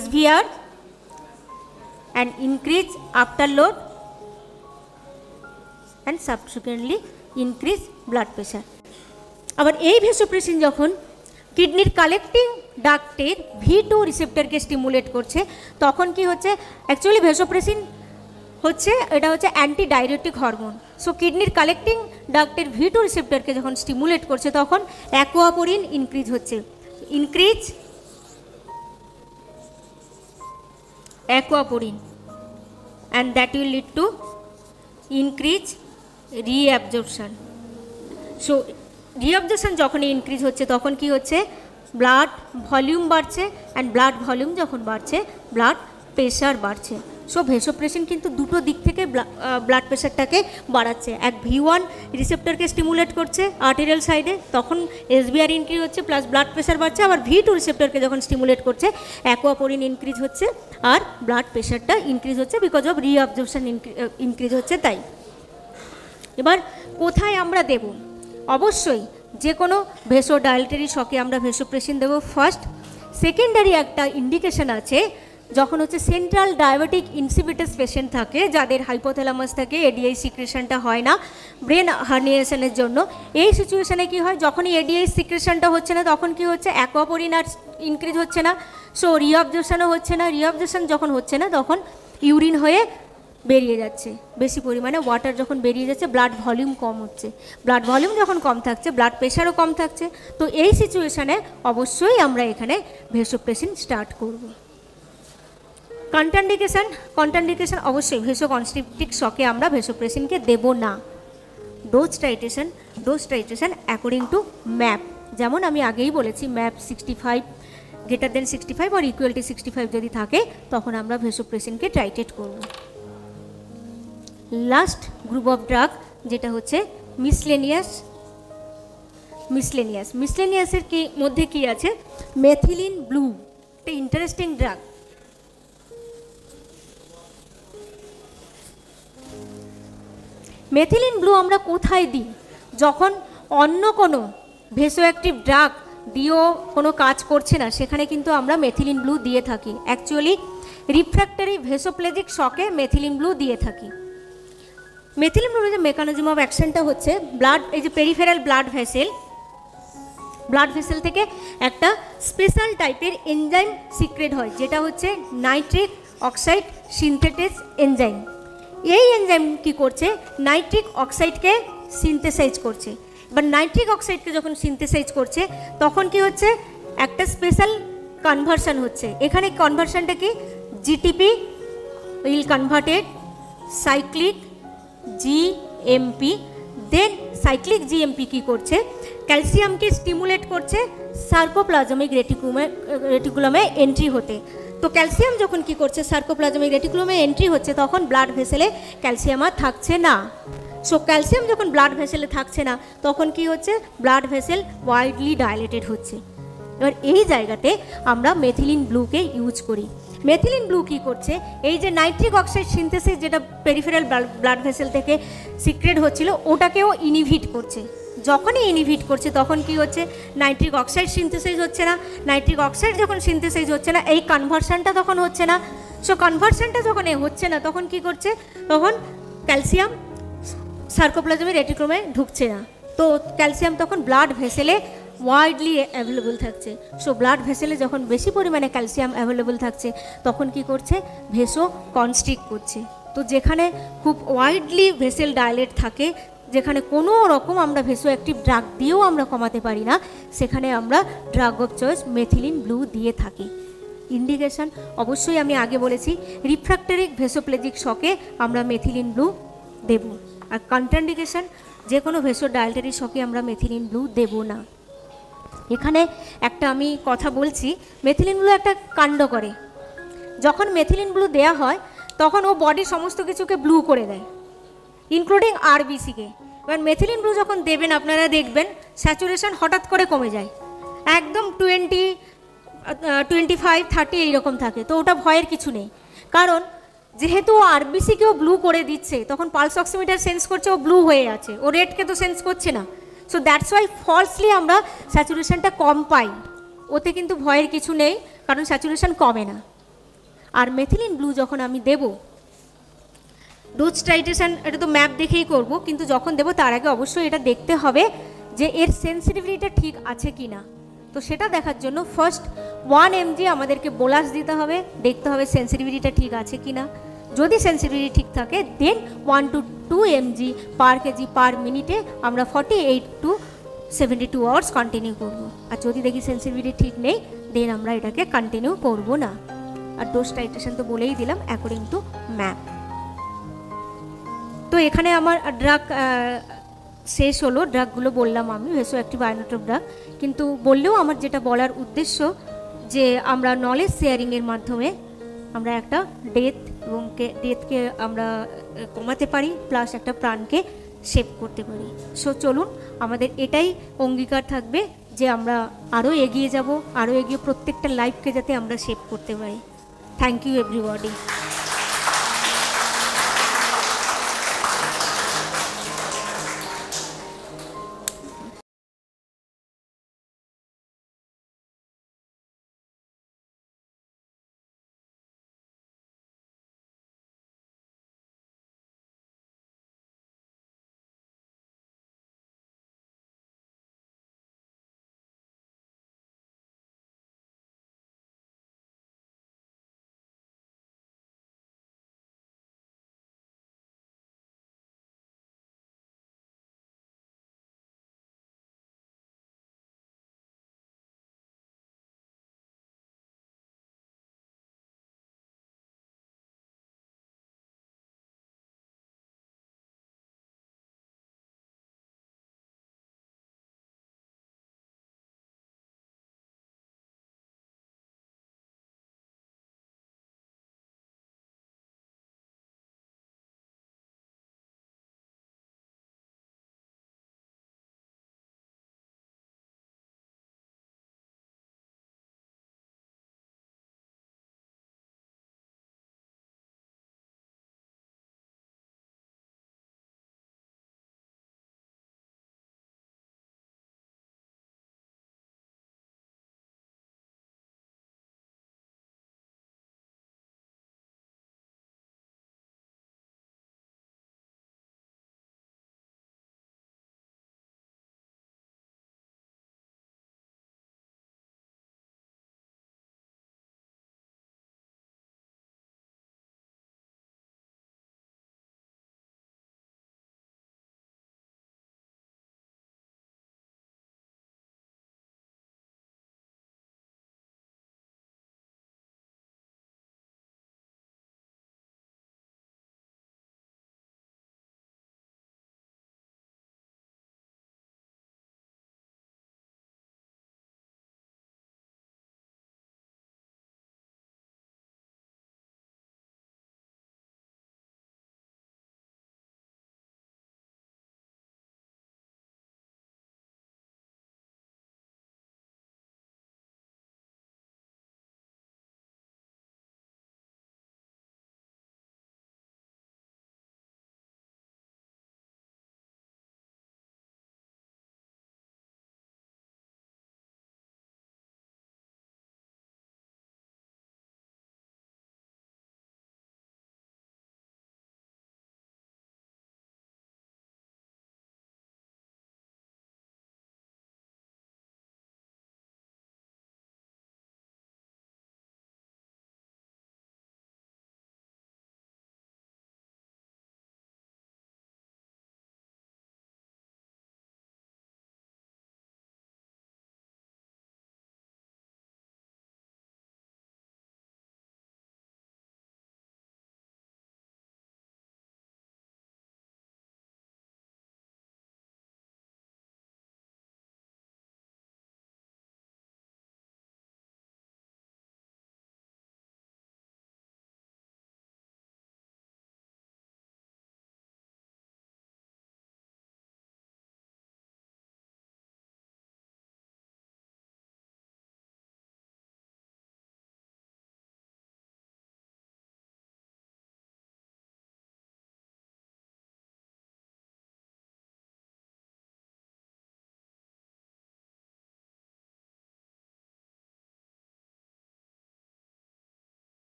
SVR and increase afterload and subsequently increase blood pressure। আবার এই ভেসোপ্রেসিন যখন কিডনির কালেক্টিং ডাক্টের V2 রিসেপ্টরকে স্টিমুলেট করছে তখন কি হচ্ছে? অ্যাকচুয়ালি ভেসোপ্রেসিন হচ্ছে, এটা হচ্ছে অ্যান্টি ডায়রেটিক হরমোন। সো কিডনির কালেক্টিং ডাক্টের V2 রিসেপ্টরকে যখন স্টিমুলেট করছে তখন অ্যাকোয়াপোরিন ইনক্রিজ হচ্ছে, increase aquaporin, and that will lead to increase reabsorption. So reabsorption যখন ইনক্রিজ হচ্ছে তখন কি হচ্ছে? ব্লাড ভলিউম বাড়ছে, অ্যান্ড ব্লাড ভলিউম যখন বাড়ছে ব্লাড প্রেশার বাড়ছে। সো ভেসোপ্রেসিন কিন্তু দুটো দিক থেকে ব্লাড প্রেশারটাকে বাড়াচ্ছে। এক V1 রিসেপ্টরকে স্টিমুলেট করছে আর্টেরিয়াল সাইডে, তখন SVR ইনক্রিজ হচ্ছে প্লাস ব্লাড প্রেশার বাড়ছে। আবার V2 রিসেপ্টরকে যখন স্টিমুলেট করছে অ্যাকোয়াপোরিন ইনক্রিজ হচ্ছে আর ব্লাড প্রেশারটা ইনক্রিজ হচ্ছে, বিকজ অফ রিঅ্যাবজর্পশন ইনক্রিজ হচ্ছে। তাই এবার কোথায় আমরা দেব? অবশ্যই যে কোনো ভেসোডাইলেটরি শকে আমরা ভেসোপ্রেসিন দেবো ফার্স্ট। সেকেন্ডারি একটা ইন্ডিকেশন আছে যখন হচ্ছে সেন্ট্রাল ডায়াবেটিক ইনসিপিটাস পেশেন্ট থাকে, যাদের হাইপোথ্যালামাস থাকে, ADH সিক্রেশনটা হয় না ব্রেন হার্নিয়েশনের জন্য। এই সিচুয়েশানে কি হয়? যখনই ADH সিক্রেশনটা হচ্ছে না তখন কি হচ্ছে? অ্যাকোয়াপোরিন আর ইনক্রিজ হচ্ছে না, সো রিঅ্যাবজর্পশনও হচ্ছে না। রিঅ্যাবজর্পশন যখন হচ্ছে না তখন ইউরিন হয়ে বেরিয়ে যাচ্ছে, বেশি পরিমাণে ওয়াটার যখন বেরিয়ে যাচ্ছে ব্লাড ভলিউম কম হচ্ছে। ব্লাড ভলিউম যখন কম থাকছে ব্লাড প্রেশারও কম থাকছে। তো এই সিচুয়েশানে অবশ্যই আমরা এখানে ভেসোপ্রেসিন স্টার্ট করব। কন্ট্রাইন্ডিকেশন অবশ্যই ভেসোকনস্ট্রিকটিভ শকে আমরা ভেসোপ্রেসিনকে দেব না। Dose titration according to MAP, যেমন আমি আগেই বলেছি ম্যাপ 65 গ্রেটার দেন 65 আর ইকুয়াল টু 65 যদি থাকে তখন আমরা ভেসোপ্রেসিনকে টাইট্রেট করব। লাস্ট গ্রুপ অফ ড্রাগ যেটা হচ্ছে মিসলেনিয়াসের কি মধ্যে কি আছে? মেথিলিন ব্লু, একটা ইন্টারেস্টিং ড্রাগ। মেথিলিন ব্লু আমরা কোথায় দিই? যখন অন্য কোনো ভেসোঅ্যাক্টিভ ড্রাগ দিয়েও কোনো কাজ করছে না সেখানে কিন্তু আমরা মেথিলিন ব্লু দিয়ে থাকি। অ্যাকচুয়ালি রিফ্র্যাক্টরি ভেসোপ্লেজিক শকে মেথিলিন ব্লু দিয়ে থাকি। মেথিলিন ব্লুর যে মেকানিজম অফ অ্যাকশনটা হচ্ছে ব্লাড, এই যে পেরিফেরাল ব্লাড ভেসেল থেকে একটা স্পেশাল টাইপের এনজাইম সিক্রেট হয় যেটা হচ্ছে নাইট্রিক অক্সাইড সিনথেটেজ এনজাইম। এই এনজাইম কি করছে? নাইট্রিক অক্সাইডকে সিনথেসাইজ করছে। এবার নাইট্রিক অক্সাইডকে যখন সিনথেসাইজ করছে তখন কি হচ্ছে? একটা স্পেশাল কনভার্সন হচ্ছে। এখানে কনভার্সনটা কি, GTP will converted cyclic GMP, then cyclic GMP কী করছে, ক্যালসিয়ামকে স্টিমুলেট করছে সার্কোপ্লাজমিক রেটিকুলামে এন্ট্রি হতে। তো ক্যালসিয়াম যখন কি করছে সার্কোপ্লাজমিক রেটিকুলামে এন্ট্রি হচ্ছে, তখন ব্লাড ভেসেলে ক্যালসিয়াম আর থাকছে না। সো ক্যালসিয়াম যখন ব্লাড ভেসেলে থাকছে না, তখন কি হচ্ছে, ব্লাড ভেসেল ওয়াইডলি ডাইলেটেড হচ্ছে। এবার এই জায়গাতে আমরা মেথিলিন ব্লুকে ইউজ করি। মেথিলিন ব্লু কী করছে, এই যে নাইট্রিক অক্সাইড সিনথেসিস যেটা পেরিফেরাল ব্লাড ভেসেল থেকে সিক্রেট হচ্ছিল, ওটাকেও ইনহিবিট করছে। যখনই ইনহিবিট করছে তখন কি হচ্ছে, নাইট্রিক অক্সাইড সিনথেসাইজ হচ্ছে না। নাইট্রিক অক্সাইড যখন সিনথেসাইজ হচ্ছে না, এই কনভার্সনটা তখন হচ্ছে না। সো কনভার্সনটা যখন হচ্ছে না, তখন কি করছে, তখন ক্যালসিয়াম সার্কোপ্লাজমিক রেটিকুলামে ঢুকছে না। তো ক্যালসিয়াম তখন ব্লাড ভেসেলে ওয়াইডলি অ্যাভেলেবল থাকছে। সো ব্লাড ভেসেলে যখন বেশি পরিমাণে ক্যালসিয়াম অ্যাভেলেবল থাকছে, তখন কি করছে, ভেসো কনস্ট্রিক্ট করছে। তো যেখানে খুব ওয়াইডলি ভেসেল ডাইলেট থাকে, যেখানে কোনো রকম আমরা ভেসো অ্যাক্টিভ ড্রাগ দিয়েও আমরা কমাতে পারি না, সেখানে আমরা ড্রাগ অফ চয়েস মেথিলিন ব্লু দিয়ে থাকি। ইন্ডিকেশন অবশ্যই আমি আগে বলেছি, রিফ্র্যাক্টরি ভেসোপ্লেজিক শকে আমরা মেথিলিন ব্লু দেব। আর কন্ট্রাইন্ডিকেশন, যে কোনো ভেসো ডায়ালটারি শকে আমরা মেথিলিন ব্লু দেব না। এখানে একটা আমি কথা বলছি, মেথিলিন ব্লু একটা কাণ্ড করে। যখন মেথিলিন ব্লু দেয়া হয়, তখন ও বডির সমস্ত কিছুকে ব্লু করে দেয়, ইনক্লুডিং আরবিসিকে। এবার মেথিলিন ব্লু যখন দেবেন, আপনারা দেখবেন স্যাচুরেশন হঠাৎ করে কমে যায়, একদম 20, 25, 30 এইরকম থাকে। তো ওটা ভয়ের কিছু নেই, কারণ যেহেতু ও আরবিসিকেও ব্লু করে দিচ্ছে, তখন পালস অক্সিমিটার সেন্স করছে ও ব্লু হয়ে আছে, ও রেডকে তো সেন্স করছে না। সো দ্যাটস ওয়াই ফলসলি আমরা স্যাচুরেশনটা কম পাই। ওতে কিন্তু ভয়ের কিছু নেই, কারণ স্যাচুরেশন কমে না। আর মেথিলিন ব্লু যখন আমি দেব, ডোজ টাইট্রেশন এটা তো ম্যাপ দেখেই করব, কিন্তু যখন দেব তার আগে অবশ্যই এটা দেখতে হবে যে এর সেন্সিটিভিটিটা ঠিক আছে কি না। তো সেটা দেখার জন্য ফার্স্ট 1 mg আমাদেরকে বোলাস দিতে হবে, দেখতে হবে সেন্সিটিভিটিটা ঠিক আছে কি না। যদি সেন্সিটিভিটি ঠিক থাকে, দেন 1 to 2 mg per KG per মিনিটে আমরা 48 to 72 আওয়ার্স কন্টিনিউ করব। আর যদি দেখি সেন্সিটিভিটি ঠিক নেই, দেন আমরা এটাকে কন্টিনিউ করব না। আর ডোজ টাইট্রেশন তো বলেই দিলাম অ্যাকর্ডিং টু ম্যাপ। তো এখানে আমার ড্রাগ শেষ হলো, ড্রাগগুলো বললাম আমি, ভেসো অ্যাক্টিভ আয়োনোট্রপ ড্রাগ। কিন্তু বললেও আমার যেটা বলার উদ্দেশ্য, যে আমরা নলেজ শেয়ারিংয়ের মাধ্যমে আমরা একটা ডেথকে আমরা কমাতে পারি, প্লাস একটা প্রাণকে সেভ করতে পারি। সো চলুন, আমাদের এটাই অঙ্গীকার থাকবে যে আমরা আরও এগিয়ে যাব, আরও এগিয়ে প্রত্যেকটা লাইফকে যাতে আমরা সেভ করতে পারি। Thank you everybody.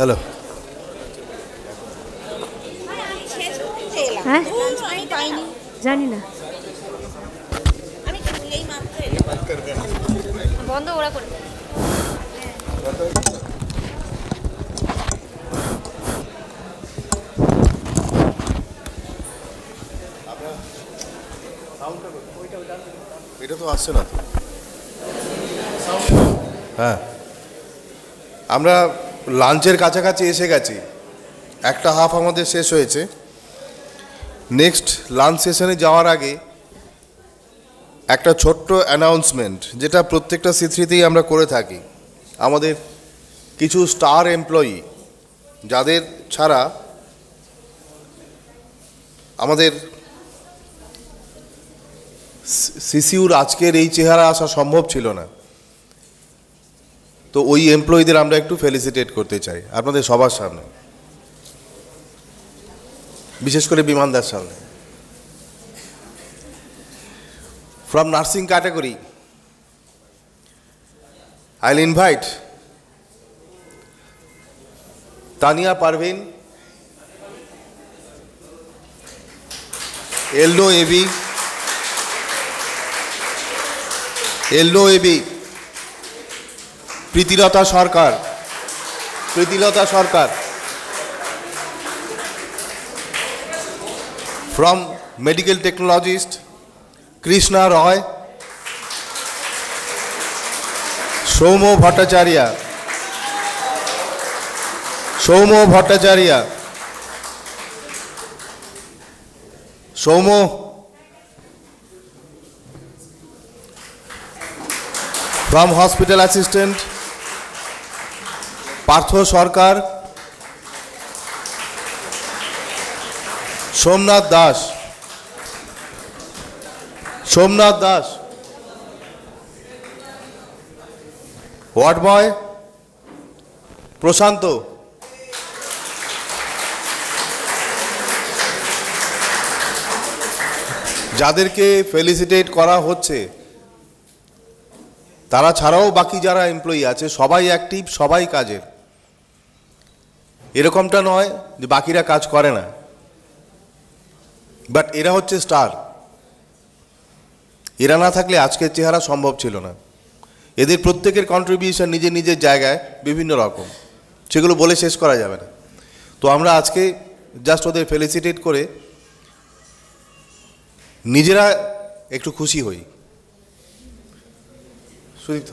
হ্যালো। হ্যাঁ জানি না বন্ধ ওরা করে এটা তো আসছে না। হ্যাঁ, আমরা লাঞ্চের কাছাকাছি এসে গেছি, একটা হাফ আমাদের শেষ হয়েছে। নেক্সট লাঞ্চ সেশনে যাওয়ার আগে একটা ছোট্ট অ্যানাউন্সমেন্ট, যেটা প্রত্যেকটা সিথ্রিতেই আমরা করে থাকি। আমাদের কিছু স্টার এমপ্লয়ি, যাদের ছাড়া আমাদের সিসিউর আজকের এই চেহারা আসা সম্ভব ছিল না, তো ওই এমপ্লয়ীদের আমরা একটু ফেলিসিটেট করতে চাই আপনাদের সবার সামনে, বিশেষ করে বিমানদার সামনে। From nursing category, I'll invite Tania Parveen, Elno Ebi, Pritilata Sarkar. From medical technologist, Krishna Roy, Somo Bhattacharya, from hospital assistant, Partho Sarkar, Somnath Das, Ward boy, Prashanto, যাদেরকে ফেলিসিটেট করা হচ্ছে তারা ছাড়াও বাকি যারা এমপ্লয়ি আছে সবাই অ্যাক্টিভ, সবাই কাজের। এরকমটা নয় যে বাকিরা কাজ করে না, বাট এরা হচ্ছে স্টার। এরা না থাকলে আজকের চেহারা সম্ভব ছিল না। এদের প্রত্যেকের কন্ট্রিবিউশন নিজের নিজের জায়গায় বিভিন্ন রকম, সেগুলো বলে শেষ করা যাবে না। তো আমরা আজকে জাস্ট ওদের ফেলিসিটেট করে নিজেরা একটু খুশি হই। সুদীপ্ত,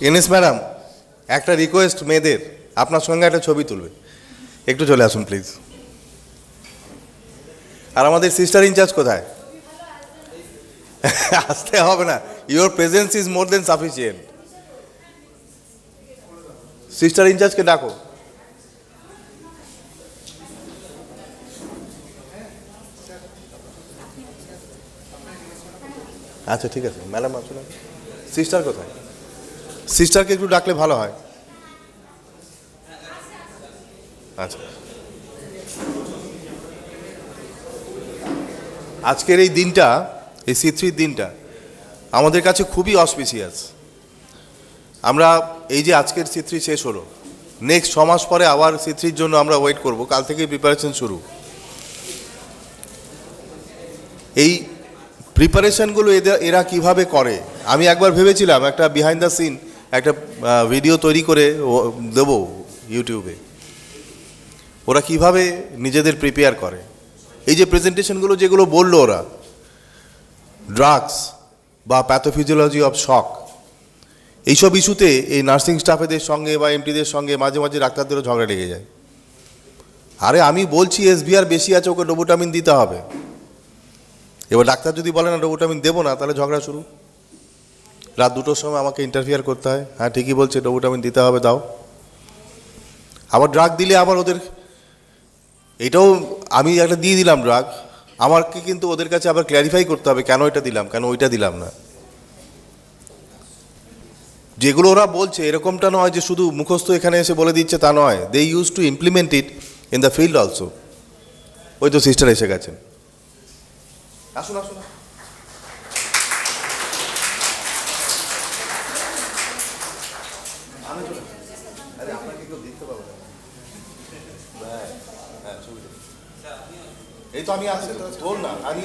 এনএস ম্যাডাম, একটা রিকোয়েস্ট মেয়েদের, আপনার সঙ্গে একটা ছবি তুলবে, একটু চলে আসুন প্লিজ। আর আমাদের সিস্টার ইনচার্জ কোথায়? আসতে হবে না, your presence is more than sufficient. Sister ইনচার্জকে ডাকো। আচ্ছা ঠিক আছে ম্যাডাম, আসুন। সিস্টার কোথায়? সিস্টারকে একটু ডাকলে ভালো হয়। আচ্ছা, আজকের এই দিনটা, এই C3 দিনটা আমাদের কাছে খুবই অসপিসিয়াস। আমরা এই যে আজকের C3 শেষ হলো, নেক্সট 6 মাস পরে আবার C3 জন্য আমরা ওয়েট করব। কাল থেকে প্রিপারেশন শুরু। এই প্রিপারেশনগুলো এরা কিভাবে করে। আমি একবার ভেবেছিলাম একটা বিহাইন্ড দ্য সিন একটা ভিডিও তৈরি করে দেবো ইউটিউবে, ওরা কিভাবে নিজেদের প্রিপেয়ার করে। এই যে প্রেজেন্টেশনগুলো যেগুলো বললো ওরা, ড্রাগস বা প্যাথোফিজিওলজি অফ শক, এইসব ইস্যুতে এই নার্সিং স্টাফেদের সঙ্গে বা এমটিদের সঙ্গে মাঝে মাঝে ডাক্তারদেরও ঝগড়া লেগে যায়। আরে আমি বলছি এসবিআর বেশি আছে, ওকে ডোবোটামিন দিতে হবে। এবার ডাক্তার যদি বলে না ডোবোটামিন দেবো না, তাহলে ঝগড়া শুরু। রাত 2টোর সময় আমাকে ইন্টারফিয়ার করতে হয়, হ্যাঁ ঠিকই বলছে ডোবোটামিন দিতে হবে, দাও। আবার ড্রাগ দিলে আবার ওদের এটাও আমি একটা দিয়ে দিলাম ড্রাগ, আমাকে কিন্তু ওদের কাছে আবার ক্ল্যারিফাই করতে হবে কেন এটা দিলাম, কেন ওইটা দিলাম না। যেগুলো ওরা বলছে এরকমটা নয় যে শুধু মুখস্থ এখানে এসে বলে দিচ্ছে, তা নয়। They use to implement it in the field also. ওই তো সিস্টার এসে গেছেন, আসুন আসুন। এই তো আমি আসছি, বল না, আমি